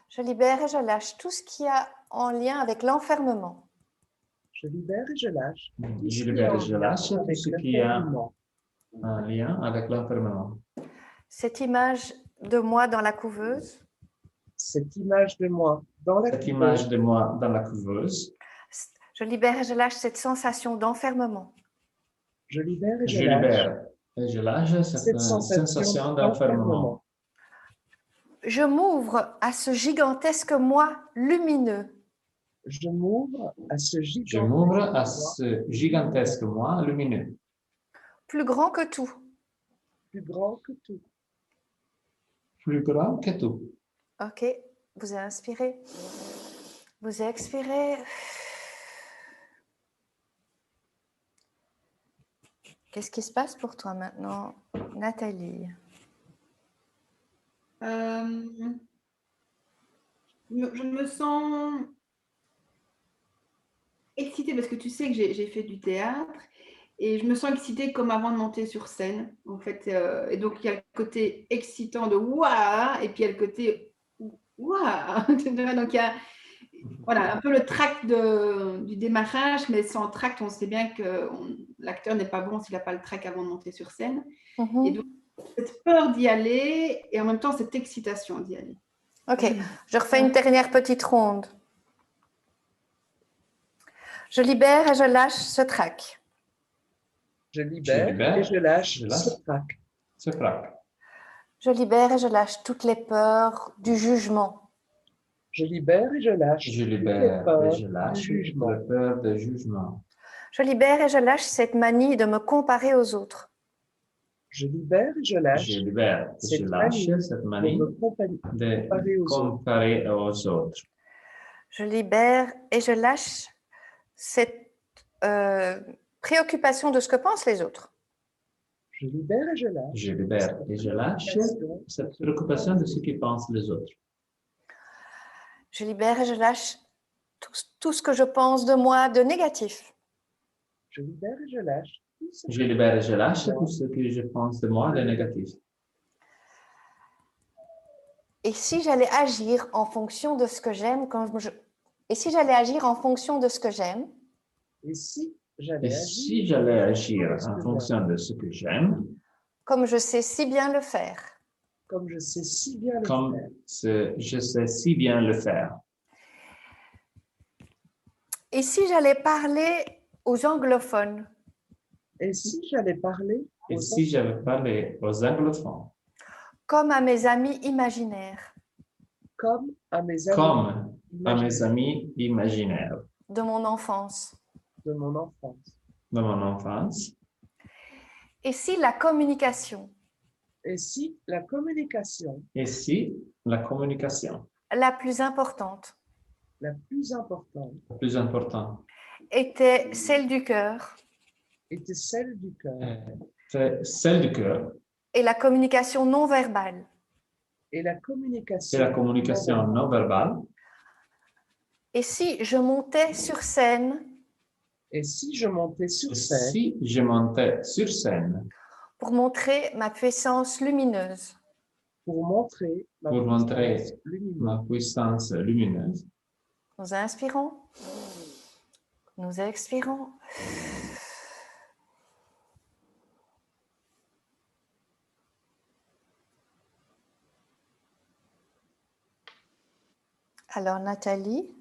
Je libère et je lâche tout ce qui a en lien avec l'enfermement. Je libère et je lâche. Tout Je ce qui libère est et je en lien lâche tout avec ce qui a l'enfermement. un lien avec l'enfermement. Cette image de moi dans la couveuse, Cette image de moi dans la Cette couveuse. image de moi dans la couveuse. je libère et je lâche cette sensation d'enfermement. Je libère et Je je lâche. libère et je lâche cette sensation d'enfermement. Je m'ouvre à ce gigantesque moi lumineux. Je m'ouvre à ce Je m'ouvre à moi ce gigantesque moi lumineux, Plus grand que tout. plus grand que tout. plus grand que tout. Ok, vous inspirez, vous expirez. Qu'est-ce qui se passe pour toi maintenant, Nathalie? Je me sens excitée parce que tu sais que j'ai fait du théâtre et je me sens excitée comme avant de monter sur scène, en fait. Et donc, il y a le côté excitant de waouh et puis il y a le côté waouh. Donc, il y a voilà, un peu le trac du démarrage, mais sans trac, on sait bien que l'acteur n'est pas bon s'il n'a pas le trac avant de monter sur scène. Et donc, cette peur d'y aller et en même temps cette excitation d'y aller. Ok, je refais une dernière petite ronde. Je libère et je lâche ce trac. Je libère et je lâche ce trac. Ce trac. Je libère et je lâche toutes les peurs du jugement. Je libère et je lâche Je toutes les libère et peurs je lâche du jugement. la peur de jugement. Je libère et je lâche cette manie de me comparer aux autres. Je libère et je lâche Je libère et je lâche cette manie de me de comparer aux autres. comparer aux autres. Je libère et je lâche cette préoccupation de ce que pensent les autres. Je libère et je lâche. Je libère et je lâche cette préoccupation de ce qu'ils pensent les autres. Je libère et je lâche tout ce que je pense de moi de négatif. Je libère et je lâche. Je libère et je lâche tout ce que je pense de moi de négatif. Et si j'allais agir en fonction de ce que j'aime, et si j'allais agir en fonction de ce que j'aime, Et si Et si j'allais agir en fonction de ce que j'aime, comme je sais si bien le faire, comme je sais si bien le comme faire. je sais si bien le faire. et si j'allais parler aux anglophones, Et si j'allais parler Et si j'avais parlé aux anglophones, comme à mes amis imaginaires, comme à mes amis comme à mes amis imaginaires de mon enfance, de mon enfance. de mon enfance, et si la communication Et si la communication et si la communication, la plus importante la plus importante le plus important, était celle du cœur était celle du cœur c'est celle du cœur et la communication non verbale, et la et communication la communication non verbale, et si je montais sur scène et si je montais sur et scène si je montais sur scène pour montrer ma puissance lumineuse, pour montrer ma pour montrer puissance lumineuse. ma puissance lumineuse. nous inspirons, nous expirons. Alors Nathalie,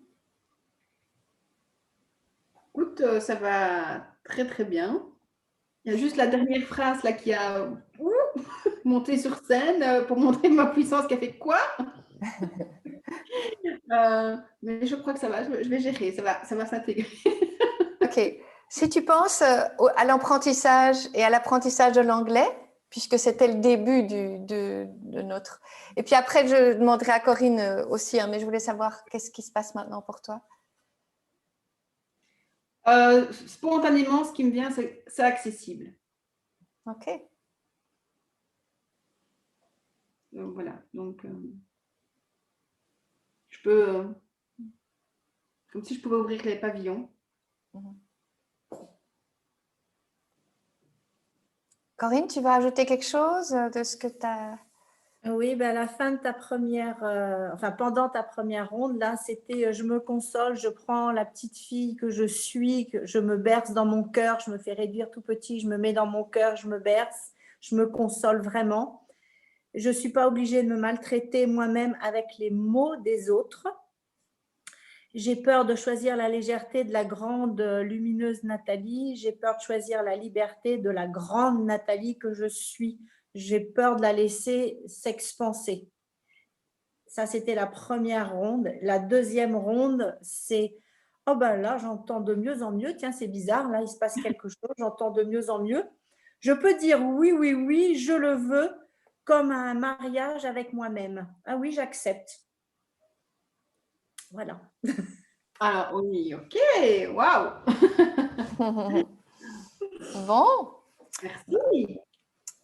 Écoute, ça va très très bien. Il y a juste la dernière phrase là qui a monté sur scène pour montrer ma puissance qui a fait quoi? Mais je crois que ça va, je vais gérer, ça va s'intégrer. ok. Si tu penses à l'apprentissage et à l'apprentissage de l'anglais, puisque c'était le début de notre... Et puis après, je demanderai à Corinne aussi, hein, mais je voulais savoir qu'est-ce qui se passe maintenant pour toi. Spontanément, ce qui me vient, c'est accessible. Ok. Donc, voilà, donc je peux, comme si je pouvais ouvrir les pavillons. Corinne, tu veux ajouter quelque chose de ce que tu as... Oui, ben à la fin de ta première, enfin pendant ta première ronde, là, c'était je me console, je prends la petite fille que je suis, que je me berce dans mon cœur, je me fais réduire tout petit, je me mets dans mon cœur, je me berce, je me console vraiment. Je ne suis pas obligée de me maltraiter moi-même avec les mots des autres. J'ai peur de choisir la légèreté de la grande lumineuse Nathalie. J'ai peur de choisir la liberté de la grande Nathalie que je suis. J'ai peur de la laisser s'expanser. Ça, c'était la première ronde. La deuxième ronde, c'est « Oh ben là, j'entends de mieux en mieux. Tiens, c'est bizarre, là, il se passe quelque chose. J'entends de mieux en mieux. Je peux dire oui, oui, oui, je le veux, comme un mariage avec moi-même. Ah oui, j'accepte. » Voilà. Alors, oui, ok, waouh. Bon. Merci.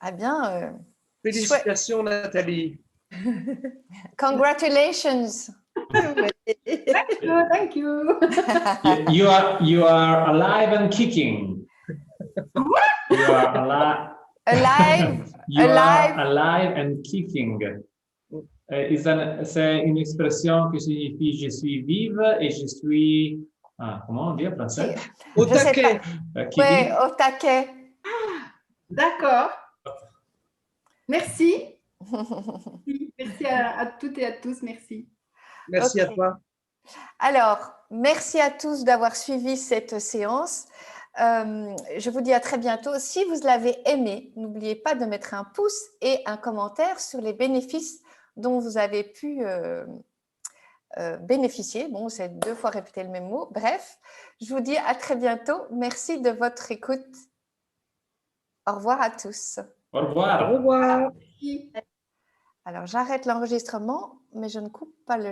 Ah bien. Félicitations, Nathalie. Congratulations. Thank you. You are alive and kicking. You are alive. Alive. You Alive. are alive and kicking. C'est une expression qui signifie je suis vive et je suis. Ah, comment on dit en français? Au Je sais taquet. Oui, au taquet. D'accord. Merci. Merci à toutes et à tous. Merci. Merci Ok. à toi. Alors, merci à tous d'avoir suivi cette séance. Je vous dis à très bientôt. Si vous l'avez aimé, n'oubliez pas de mettre un pouce et un commentaire sur les bénéfices dont vous avez pu bénéficier. Bon, c'est 2 fois répéter le même mot. Bref, je vous dis à très bientôt. Merci de votre écoute. Au revoir à tous. Au revoir. Au revoir. Alors, j'arrête l'enregistrement, mais je ne coupe pas le